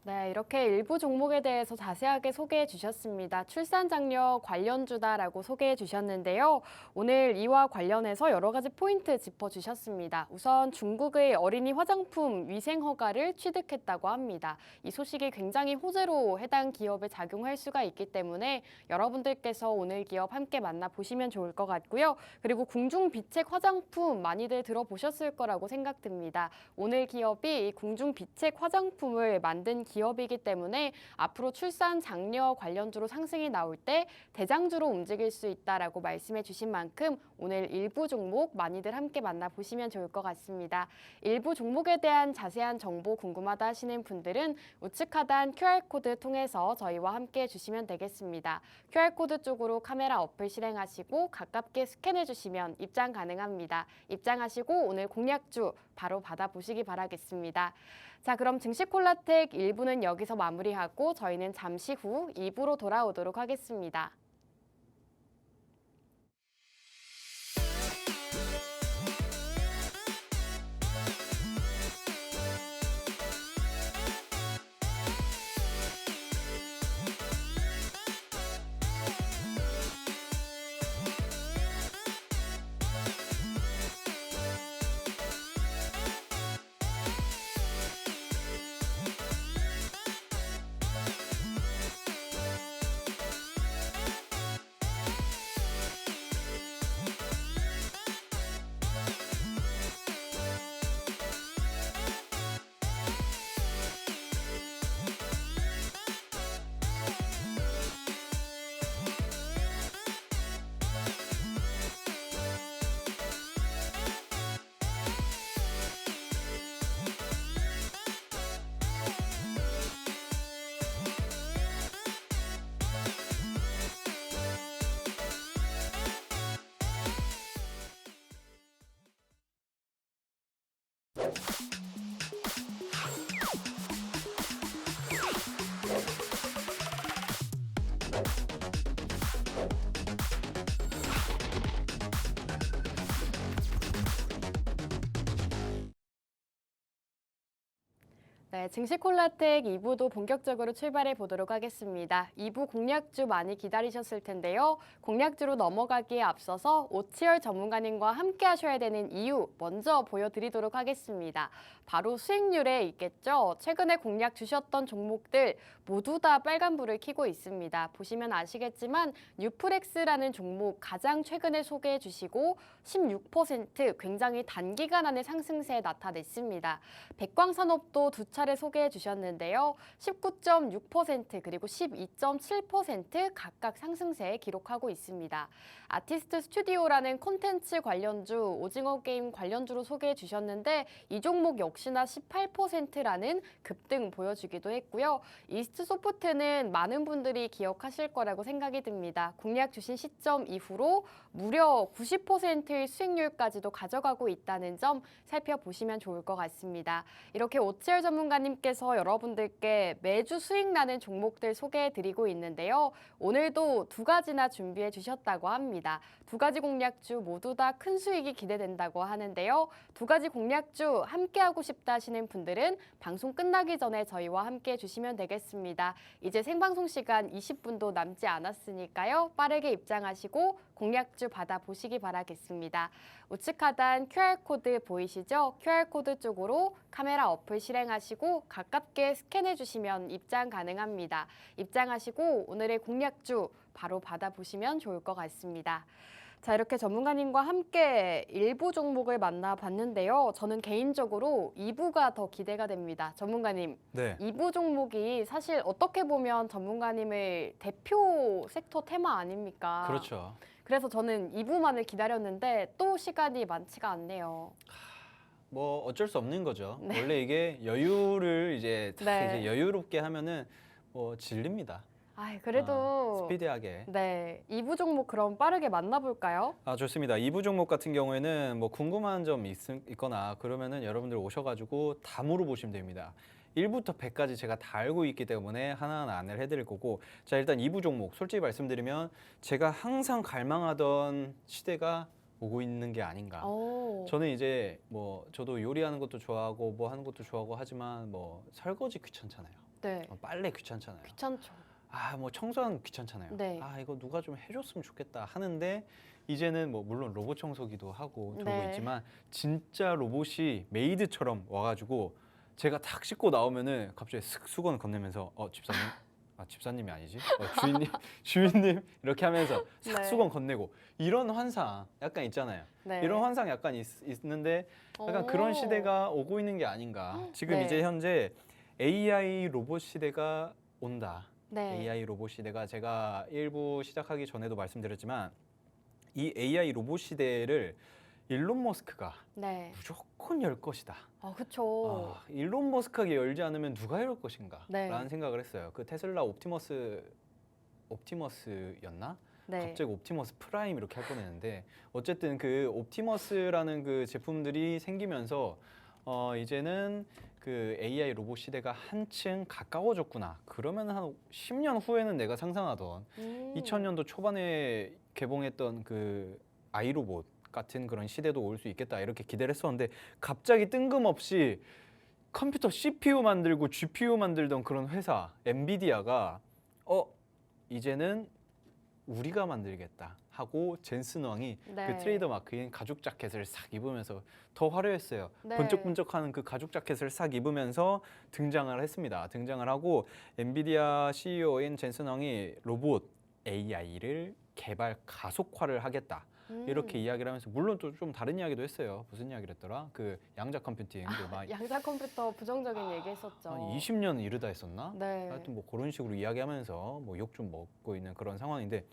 네, 이렇게 일부 종목에 대해서 자세하게 소개해 주셨습니다. 출산 장려 관련주다라고 소개해 주셨는데요. 오늘 이와 관련해서 여러 가지 포인트 짚어 주셨습니다. 우선 중국의 어린이 화장품 위생 허가를 취득했다고 합니다. 이 소식이 굉장히 호재로 해당 기업에 작용할 수가 있기 때문에 여러분들께서 오늘 기업 함께 만나보시면 좋을 것 같고요. 그리고 궁중 비책 화장품 많이들 들어보셨을 거라고 생각됩니다. 오늘 기업이 이 궁중 비책 화장품을 만든 기업이기 때문에 앞으로 출산 장려 관련주로 상승이 나올 때 대장주로 움직일 수 있다라고 말씀해 주신 만큼 오늘 일부 종목 많이들 함께 만나보시면 좋을 것 같습니다. 일부 종목에 대한 자세한 정보 궁금하다 하시는 분들은 우측 하단 QR코드 통해서 저희와 함께 해주시면 되겠습니다. QR코드 쪽으로 카메라 어플 실행하시고 가깝게 스캔해 주시면 입장 가능합니다. 입장하시고 오늘 공략주 바로 받아보시기 바라겠습니다. 자, 그럼 증시콜라텍 1부는 여기서 마무리하고 저희는 잠시 후 2부로 돌아오도록 하겠습니다. 네, 증시콜라텍 2부도 본격적으로 출발해 보도록 하겠습니다. 2부 공략주 많이 기다리셨을 텐데요. 공략주로 넘어가기에 앞서서 오치열 전문가님과 함께 하셔야 되는 이유 먼저 보여드리도록 하겠습니다. 바로 수익률에 있겠죠. 최근에 공략 주셨던 종목들 모두 다 빨간불을 켜고 있습니다. 보시면 아시겠지만 뉴프렉스라는 종목 가장 최근에 소개해 주시고 16% 굉장히 단기간 안에 상승세 나타냈습니다. 백광산업도 두 차례 소개해 주셨는데요. 19.6% 그리고 12.7% 각각 상승세 기록하고 있습니다. 아티스트 스튜디오라는 콘텐츠 관련주, 오징어 게임 관련주로 소개해 주셨는데 이 종목 역시나 18%라는 급등 보여주기도 했고요. 이스트 소프트는 많은 분들이 기억하실 거라고 생각이 듭니다. 공략 주신 시점 이후로 무려 90%의 수익률까지도 가져가고 있다는 점 살펴보시면 좋을 것 같습니다. 이렇게 오치열 전문가님께서 여러분들께 매주 수익 나는 종목들 소개해드리고 있는데요. 오늘도 두 가지나 준비해 주셨다고 합니다. 두 가지 공략주 모두 다 큰 수익이 기대된다고 하는데요. 두 가지 공략주 함께하고 싶다 하시는 분들은 방송 끝나기 전에 저희와 함께 해주시면 되겠습니다. 이제 생방송 시간 20분도 남지 않았으니까요. 빠르게 입장하시고 공략주 받아보시기 바라겠습니다. 우측 하단 QR코드 보이시죠? QR코드 쪽으로 카메라 어플 실행하시고 가깝게 스캔해 주시면 입장 가능합니다. 입장하시고 오늘의 공략주 바로 받아보시면 좋을 것 같습니다. 자, 이렇게 전문가님과 함께 일부 종목을 만나봤는데요. 저는 개인적으로 2부가 더 기대가 됩니다. 전문가님,
네.
2부 종목이 사실 어떻게 보면 전문가님의 대표 섹터 테마 아닙니까?
그렇죠.
그래서 저는 2부만을 기다렸는데 또 시간이 많지가 않네요.
뭐 어쩔 수 없는 거죠.
네.
원래 이게 여유를 이제 딱
네.
이제 여유롭게 하면은 뭐 질립니다.
그래도
스피디하게.
네, 2부 종목 그럼 빠르게 만나볼까요?
좋습니다. 2부 종목 같은 경우에는 뭐 궁금한 점 있거나 그러면은 여러분들 오셔가지고 다 물어보시면 됩니다. 1부터 100까지 제가 다 알고 있기 때문에 하나하나 안내를 해드릴 거고, 자, 일단 2부 종목 솔직히 말씀드리면 제가 항상 갈망하던 시대가 오고 있는 게 아닌가.
오,
저는 이제 뭐 저도 요리하는 것도 좋아하고 뭐 하는 것도 좋아하고 하지만 뭐 설거지 귀찮잖아요.
네,
빨래 귀찮잖아요.
귀찮죠.
뭐 청소하는 귀찮잖아요.
네.
이거 누가 좀 해줬으면 좋겠다 하는데 이제는 뭐 물론 로봇 청소기도 하고 들어오고
네.
있지만 진짜 로봇이 메이드처럼 와가지고 제가 탁 씻고 나오면은 갑자기 슥 수건 건네면서 집사님, 집사님이 아니지, 주인님 이렇게 하면서 싹
네.
수건 건네고 이런 환상 약간 있잖아요.
네.
이런 환상 약간 있는데 약간 그런
오.
시대가 오고 있는 게 아닌가. 지금
네.
이제 현재 AI 로봇 시대가 온다.
네.
AI 로봇 시대가 제가 일부 시작하기 전에도 말씀드렸지만 이 AI 로봇 시대를 일론 머스크가
네.
무조건 열 것이다.
그쵸.
일론 머스크가 열지 않으면 누가 열 것인가?
네.
라는 생각을 했어요. 그 테슬라 옵티머스였나?
네.
갑자기 옵티머스 프라임 이렇게 할 뻔했는데 어쨌든 그 옵티머스라는 그 제품들이 생기면서 이제는 그 AI 로봇 시대가 한층 가까워졌구나. 그러면 한 10년 후에는 내가 상상하던 2000년도 초반에 개봉했던 그 아이로봇 같은 그런 시대도 올 수 있겠다 이렇게 기대를 했었는데 갑자기 뜬금없이 컴퓨터 CPU 만들고 GPU 만들던 그런 회사 엔비디아가 이제는 우리가 만들겠다 하고 젠슨 왕이
네.
그 트레이더 마크인 가죽 자켓을 싹 입으면서 더 화려했어요.
네.
번쩍번쩍하는 그 가죽 자켓을 싹 입으면서 등장을 했습니다. 등장을 하고 엔비디아 CEO인 젠슨 왕이 로봇 AI를 개발 가속화를 하겠다. 이렇게 이야기를 하면서 물론 또 좀 다른 이야기도 했어요. 무슨 이야기를 했더라? 그 양자 컴퓨팅 막
양자 컴퓨터 부정적인 얘기 했었죠.
한 20년 이르다 했었나?
네.
하여튼 뭐 그런 식으로 이야기하면서 뭐 욕 좀 먹고 있는 그런 상황인데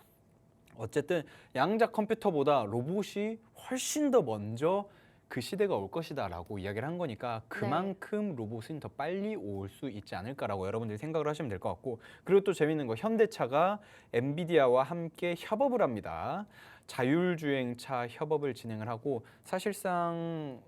어쨌든 양자 컴퓨터보다 로봇이 훨씬 더 먼저 그 시대가 올 것이다라고 이야기를 한 거니까 그만큼 로봇은 더 빨리 올 수 있지 않을까라고 여러분들이 생각을 하시면 될 것 같고, 그리고 또 재밌는 거 현대차가 엔비디아와 함께 협업을 합니다. 자율주행차 협업을 진행을 하고 사실상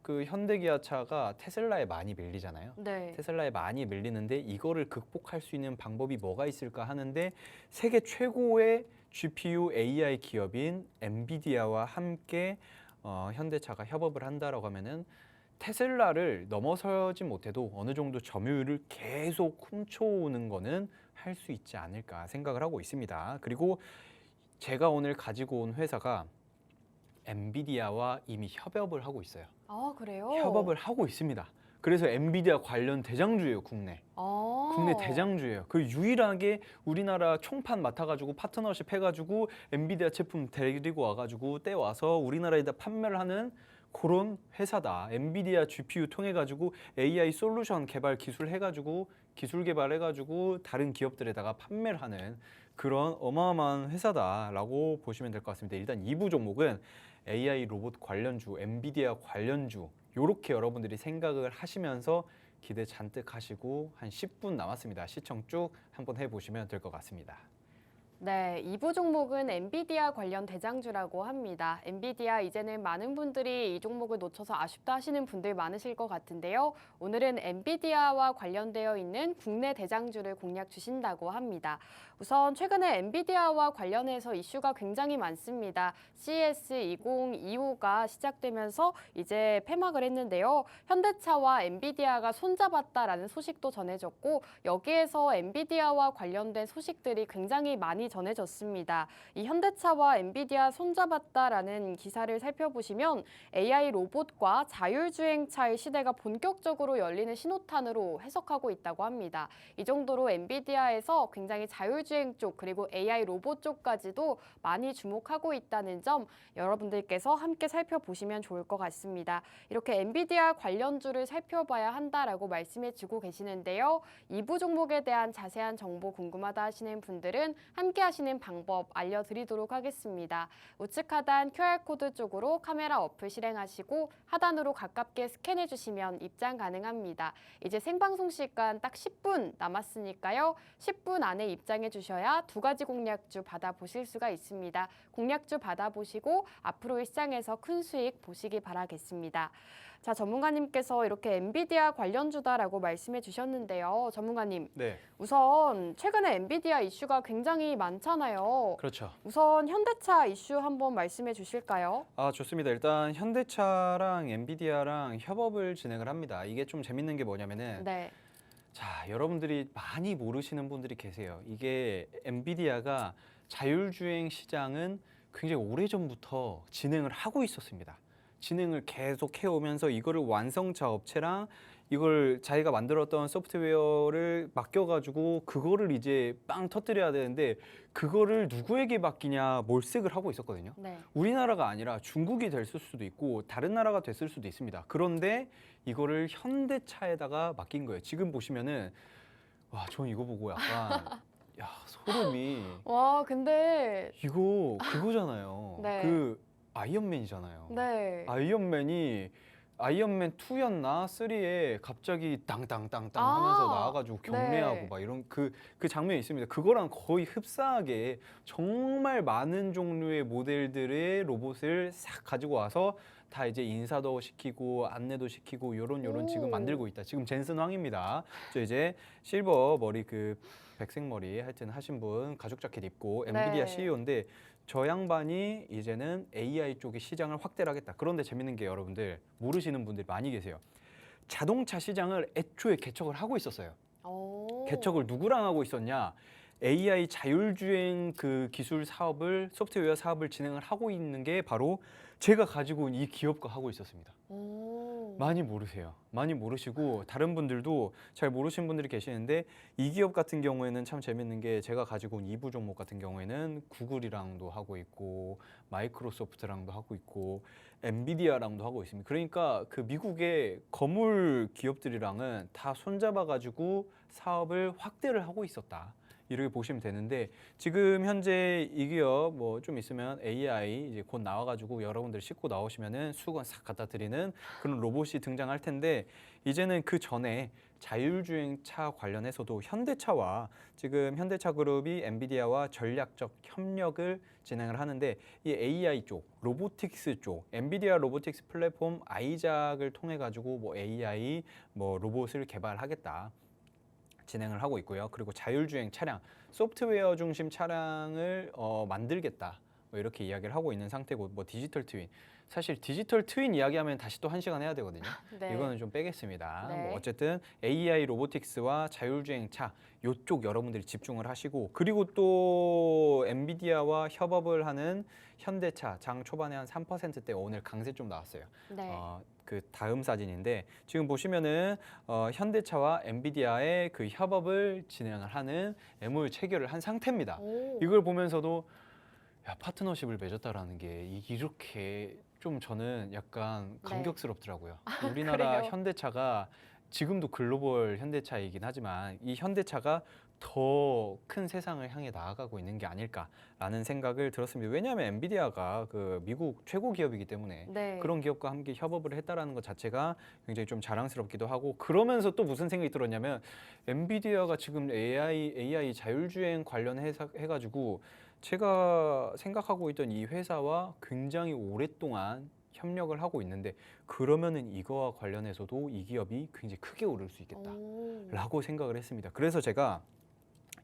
그 현대기아차가 테슬라에 많이 밀리잖아요.
네.
테슬라에 많이 밀리는데 이거를 극복할 수 있는 방법이 뭐가 있을까 하는데 세계 최고의 GPU AI 기업인 엔비디아와 함께 현대차가 협업을 한다라고 하면은 테슬라를 넘어서지 못해도 어느 정도 점유율을 계속 훔쳐오는 거는 할 수 있지 않을까 생각을 하고 있습니다. 그리고 제가 오늘 가지고 온 회사가 엔비디아와 이미 협업을 하고 있어요.
그래요?
협업을 하고 있습니다. 그래서 엔비디아 관련 대장주예요, 국내. 국내 대장주예요. 그 유일하게 우리나라 총판 맡아가지고 파트너십 해가지고 엔비디아 제품 데리고 와가지고 떼와서 우리나라에다 판매를 하는 그런 회사다. 엔비디아 GPU 통해가지고 AI 솔루션 개발 기술 해가지고 기술 개발해가지고 다른 기업들에다가 판매를 하는 그런 어마어마한 회사다라고 보시면 될 것 같습니다. 일단 2부 종목은 AI 로봇 관련주, 엔비디아 관련주 요렇게 여러분들이 생각을 하시면서 기대 잔뜩 하시고 한 10분 남았습니다. 시청 쭉 한번 해보시면 될 것 같습니다.
네, 2부 종목은 엔비디아 관련 대장주라고 합니다. 엔비디아 이제는 많은 분들이 이 종목을 놓쳐서 아쉽다 하시는 분들 많으실 것 같은데요. 오늘은 엔비디아와 관련되어 있는 국내 대장주를 공략 주신다고 합니다. 우선 최근에 엔비디아와 관련해서 이슈가 굉장히 많습니다. CES 2025가 시작되면서 이제 폐막을 했는데요. 현대차와 엔비디아가 손잡았다라는 소식도 전해졌고 여기에서 엔비디아와 관련된 소식들이 굉장히 많이 소식이 전해졌습니다. 이 현대차와 엔비디아 손잡았다라는 기사를 살펴보시면 AI 로봇과 자율주행차의 시대가 본격적으로 열리는 신호탄으로 해석하고 있다고 합니다. 이 정도로 엔비디아에서 굉장히 자율주행 쪽 그리고 AI 로봇 쪽까지도 많이 주목하고 있다는 점 여러분들께서 함께 살펴보시면 좋을 것 같습니다. 이렇게 엔비디아 관련주를 살펴봐야 한다라고 말씀해주고 계시는데요. 2부 종목에 대한 자세한 정보 궁금하다 하시는 분들은 함께 하시는 방법 알려드리도록 하겠습니다. 우측 하단 QR코드 쪽으로 카메라 어플 실행하시고 하단으로 가깝게 스캔해주시면 입장 가능합니다. 이제 생방송 시간 딱 10분 남았으니까요. 10분 안에 입장해 주셔야 두 가지 공략주 받아보실 수가 있습니다. 공략주 받아보시고 앞으로의 시장에서 큰 수익 보시기 바라겠습니다. 자, 전문가님께서 이렇게 엔비디아 관련주다라고 말씀해 주셨는데요. 전문가님,
네,
우선 최근에 엔비디아 이슈가 굉장히 많잖아요.
그렇죠.
우선 현대차 이슈 한번 말씀해 주실까요?
좋습니다. 일단 현대차랑 엔비디아랑 협업을 진행을 합니다. 이게 좀 재밌는 게 뭐냐면은
네.
자, 여러분들이 많이 모르시는 분들이 계세요. 이게 엔비디아가 자율주행 시장은 굉장히 오래전부터 진행을 하고 있었습니다. 진행을 계속 해오면서 이거를 완성차 업체랑 이걸 자기가 만들었던 소프트웨어를 맡겨가지고 그거를 이제 빵 터뜨려야 되는데 그거를 누구에게 맡기냐 몰색을 하고 있었거든요.
네.
우리나라가 아니라 중국이 됐을 수도 있고 다른 나라가 됐을 수도 있습니다. 그런데 이거를 현대차에다가 맡긴 거예요. 지금 보시면은 와, 저는 이거 보고 약간 야, 소름이
와, 근데
이거 그거잖아요.
네.
그 아이언맨이잖아요.
네.
아이언맨이 아이언맨 2였나 3에 갑자기 땅땅땅땅
아,
하면서 나와가지고 경례하고
네.
막 이런 그 장면이 있습니다. 그거랑 거의 흡사하게 정말 많은 종류의 모델들의 로봇을 싹 가지고 와서 다 이제 인사도 시키고 안내도 시키고 요런 지금
오.
만들고 있다. 지금 젠슨 황입니다. 저 이제 실버 머리 그 백색 머리 하여튼 하신 분 가죽 자켓 입고 엔비디아
네.
CEO인데 저 양반이 이제는 AI 쪽의 시장을 확대를 하겠다. 그런데 재밌는 게 여러분들 모르시는 분들이 많이 계세요. 자동차 시장을 애초에 개척을 하고 있었어요.
오.
개척을 누구랑 하고 있었냐? AI 자율주행 그 기술 사업을 소프트웨어 사업을 진행을 하고 있는 게 바로 제가 가지고 온 이 기업과 하고 있었습니다.
오.
많이 모르세요. 많이 모르시고 다른 분들도 잘 모르시는 분들이 계시는데 이 기업 같은 경우에는 참 재밌는 게 제가 가지고 온 2부 종목 같은 경우에는 구글이랑도 하고 있고 마이크로소프트랑도 하고 있고 엔비디아랑도 하고 있습니다. 그러니까 그 미국의 거물 기업들이랑은 다 손잡아 가지고 사업을 확대를 하고 있었다. 이렇게 보시면 되는데 지금 현재 이 기업 뭐 좀 있으면 AI 이제 곧 나와가지고 여러분들 싣고 나오시면은 수건 싹 갖다 드리는 그런 로봇이 등장할 텐데 이제는 그 전에 자율주행차 관련해서도 현대차와 지금 현대차 그룹이 엔비디아와 전략적 협력을 진행을 하는데 이 AI 쪽, 로보틱스 쪽, 엔비디아 로보틱스 플랫폼 아이작을 통해 가지고 뭐 AI 뭐 로봇을 개발하겠다. 진행을 하고 있고요. 그리고 자율주행 차량, 소프트웨어 중심 차량을 만들겠다. 뭐 이렇게 이야기를 하고 있는 상태고 뭐 디지털 트윈. 사실 디지털 트윈 이야기하면 다시 또 1시간 해야 되거든요.
네.
이거는 좀 빼겠습니다.
네.
뭐 어쨌든 AI 로보틱스와 자율주행 차 요쪽 여러분들이 집중을 하시고 그리고 또 엔비디아와 협업을 하는 현대차 장 초반에 한 3%대 오늘 강세 좀 나왔어요.
네.
그 다음 사진인데 지금 보시면은 현대차와 엔비디아의 그 협업을 진행을 하는 MOU 체결을 한 상태입니다.
오.
이걸 보면서도 야, 파트너십을 맺었다라는 게 이렇게 좀 저는 약간
네.
감격스럽더라고요. 우리나라
그래요?
현대차가 지금도 글로벌 현대차이긴 하지만 이 현대차가 더 큰 세상을 향해 나아가고 있는 게 아닐까라는 생각을 들었습니다. 왜냐하면 엔비디아가 그 미국 최고 기업이기 때문에
네.
그런 기업과 함께 협업을 했다라는 것 자체가 굉장히 좀 자랑스럽기도 하고 그러면서 또 무슨 생각이 들었냐면 엔비디아가 지금 AI 자율주행 관련해서 해가지고 제가 생각하고 있던 이 회사와 굉장히 오랫동안 협력을 하고 있는데 그러면은 이거와 관련해서도 이 기업이 굉장히 크게 오를 수 있겠다라고
오.
생각을 했습니다. 그래서 제가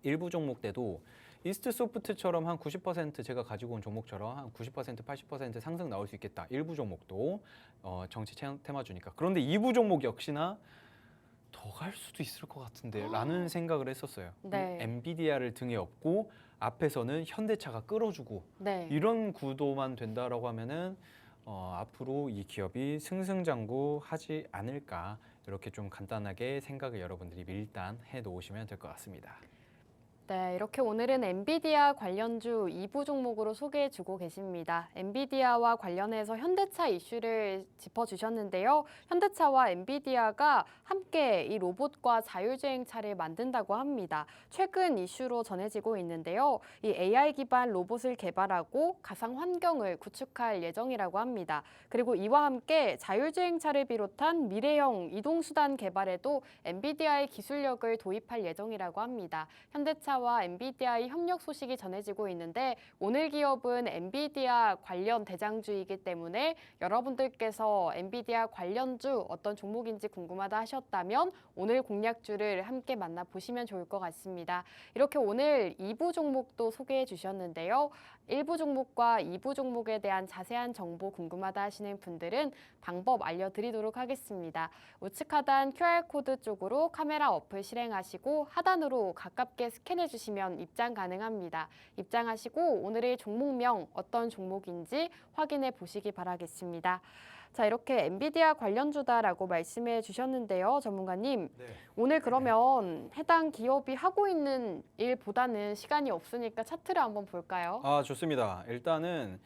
일부 종목 때도 이스트 소프트처럼 한 90% 제가 가지고 온 종목처럼 한 90% 80% 상승 나올 수 있겠다. 일부 종목도 정치 테마주니까. 그런데 2부 종목 역시나 더 갈 수도 있을 것 같은데 라는 생각을 했었어요.
네.
엔비디아를 등에 업고 앞에서는 현대차가 끌어주고
네.
이런 구도만 된다라고 하면은 앞으로 이 기업이 승승장구하지 않을까 이렇게 좀 간단하게 생각을 여러분들이 일단 해 놓으시면 될 것 같습니다.
네, 이렇게 오늘은 엔비디아 관련주 2부 종목으로 소개해주고 계십니다. 엔비디아와 관련해서 현대차 이슈를 짚어주셨는데요. 현대차와 엔비디아가 함께 이 로봇과 자율주행차를 만든다고 합니다. 최근 이슈로 전해지고 있는데요. 이 AI 기반 로봇을 개발하고 가상 환경을 구축할 예정이라고 합니다. 그리고 이와 함께 자율주행차를 비롯한 미래형 이동수단 개발에도 엔비디아의 기술력을 도입할 예정이라고 합니다. 현대차 와 엔비디아의 협력 소식이 전해지고 있는데 오늘 기업은 엔비디아 관련 대장주이기 때문에 여러분들께서 엔비디아 관련주 어떤 종목인지 궁금하다 하셨다면 오늘 공략주를 함께 만나보시면 좋을 것 같습니다. 이렇게 오늘 2부 종목도 소개해 주셨는데요. 1부 종목과 2부 종목에 대한 자세한 정보 궁금하다 하시는 분들은 방법 알려드리도록 하겠습니다. 우측 하단 QR코드 쪽으로 카메라 어플 실행하시고 하단으로 가깝게 스캔해 주시면 입장 가능합니다. 입장하시고 오늘의 종목명 어떤 종목인지 확인해 보시기 바라겠습니다. 자, 이렇게 엔비디아 관련주다라고 말씀해 주셨는데요, 전문가님.
네.
오늘 그러면 해당 기업이 하고 있는 일보다는 시간이 없으니까 차트를 한번 볼까요?
좋습니다. 일단은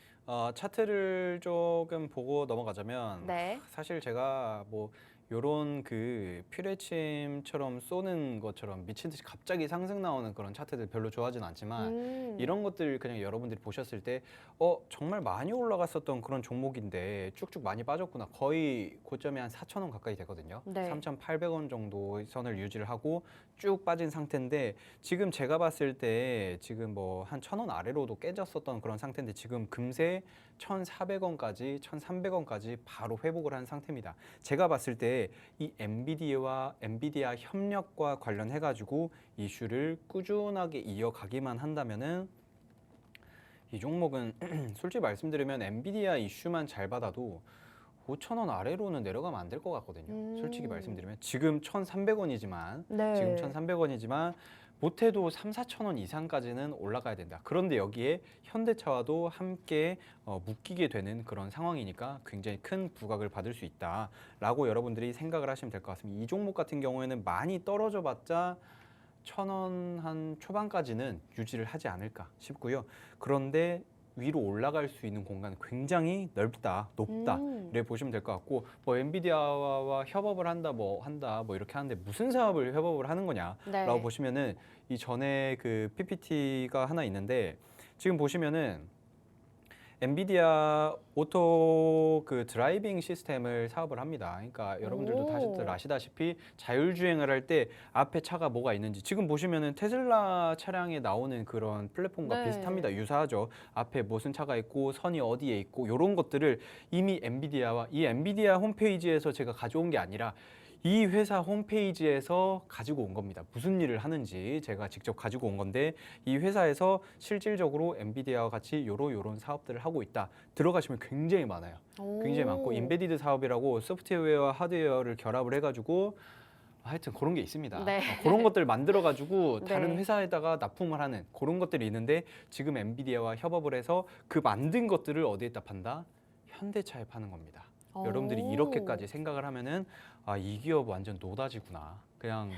차트를 조금 보고 넘어가자면
네.
사실 제가 뭐 요런 그 퓨레침처럼 쏘는 것처럼 미친 듯이 갑자기 상승 나오는 그런 차트들 별로 좋아하진 않지만 이런 것들 그냥 여러분들이 보셨을 때 정말 많이 올라갔었던 그런 종목인데 쭉쭉 많이 빠졌구나. 거의 고점이 한 4,000원 가까이 되거든요.
네.
3,800원 정도 선을 유지를 하고 쭉 빠진 상태인데 지금 제가 봤을 때 지금 뭐 한 1,000원 아래로도 깨졌었던 그런 상태인데 지금 금세 1,400원까지 1,300원까지 바로 회복을 한 상태입니다. 제가 봤을 때 이 엔비디아 협력과 관련해 가지고 이슈를 꾸준하게 이어가기만 한다면은 이 종목은 솔직히 말씀드리면 엔비디아 이슈만 잘 받아도 5,000원 아래로는 내려가면 안 될 것 같거든요. 솔직히 말씀드리면 지금 1,300원이지만
네.
지금 1,300원이지만 못해도 3,4,000원 이상까지는 올라가야 된다. 그런데 여기에 현대차와도 함께 묶이게 되는 그런 상황이니까 굉장히 큰 부각을 받을 수 있다라고 여러분들이 생각을 하시면 될 것 같습니다. 이 종목 같은 경우에는 많이 떨어져 봤자 1,000원 한 초반까지는 유지를 하지 않을까 싶고요. 그런데 위로 올라갈 수 있는 공간은 굉장히 넓다, 높다 이렇게 보시면 될 것 같고 뭐 엔비디아와 협업을 한다 뭐 이렇게 하는데 무슨 사업을 협업을 하는 거냐라고
네.
보시면은 이 전에 그 PPT가 하나 있는데 지금 보시면은 엔비디아 오토 그 드라이빙 시스템을 사업을 합니다. 그러니까 여러분들도 다들 아시다시피 자율주행을 할 때 앞에 차가 뭐가 있는지 지금 보시면은 테슬라 차량에 나오는 그런 플랫폼과
네.
비슷합니다. 유사하죠. 앞에 무슨 차가 있고 선이 어디에 있고 이런 것들을 이미 엔비디아와 이 엔비디아 홈페이지에서 제가 가져온 게 아니라 이 회사 홈페이지에서 가지고 온 겁니다. 무슨 일을 하는지 제가 직접 가지고 온 건데 이 회사에서 실질적으로 엔비디아와 같이 요런 사업들을 하고 있다. 들어가시면 굉장히 많아요. 굉장히 많고 인베디드 사업이라고 소프트웨어와 하드웨어를 결합을 해가지고 하여튼 그런 게 있습니다.
네.
그런 것들 만들어가지고 다른
네.
회사에다가 납품을 하는 그런 것들이 있는데 지금 엔비디아와 협업을 해서 그 만든 것들을 어디에다 판다? 현대차에 파는 겁니다. 여러분들이 이렇게까지 생각을 하면은 이 기업 완전 노다지구나. 그냥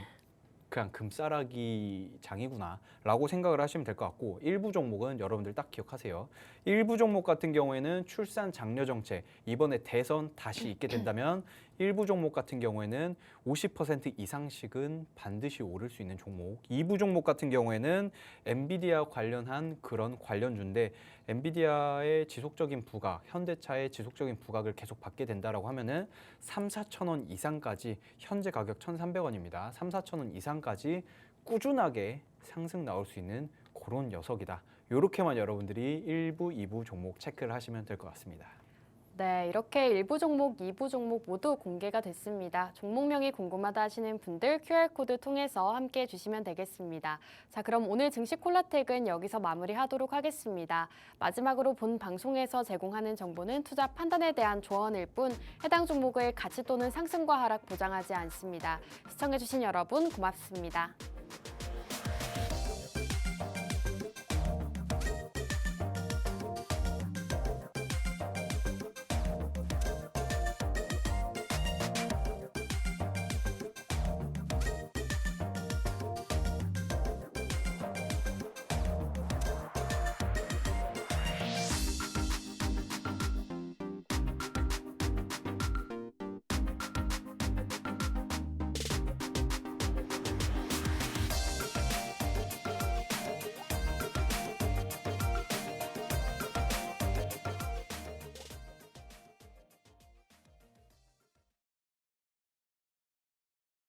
금싸라기 장이구나 라고 생각을 하시면 될 것 같고 일부 종목은 여러분들 딱 기억하세요. 일부 종목 같은 경우에는 출산 장려 정책 이번에 대선 다시 있게 된다면 일부 종목 같은 경우에는 50% 이상씩은 반드시 오를 수 있는 종목. 2부 종목 같은 경우에는 엔비디아 관련한 그런 관련주인데 엔비디아의 지속적인 부각, 현대차의 지속적인 부각을 계속 받게 된다라고 하면은 3,4천 원 이상까지 현재 가격 1,300원입니다. 3,4천 원 이상까지 꾸준하게 상승 나올 수 있는 그런 녀석이다. 이렇게만 여러분들이 1부, 2부 종목 체크를 하시면 될 것 같습니다.
네, 이렇게 1부 종목, 2부 종목 모두 공개가 됐습니다. 종목명이 궁금하다 하시는 분들 QR코드 통해서 함께해 주시면 되겠습니다. 자, 그럼 오늘 증시 콜라텍은 여기서 마무리하도록 하겠습니다. 마지막으로 본 방송에서 제공하는 정보는 투자 판단에 대한 조언일 뿐 해당 종목의 가치 또는 상승과 하락 보장하지 않습니다. 시청해 주신 여러분 고맙습니다.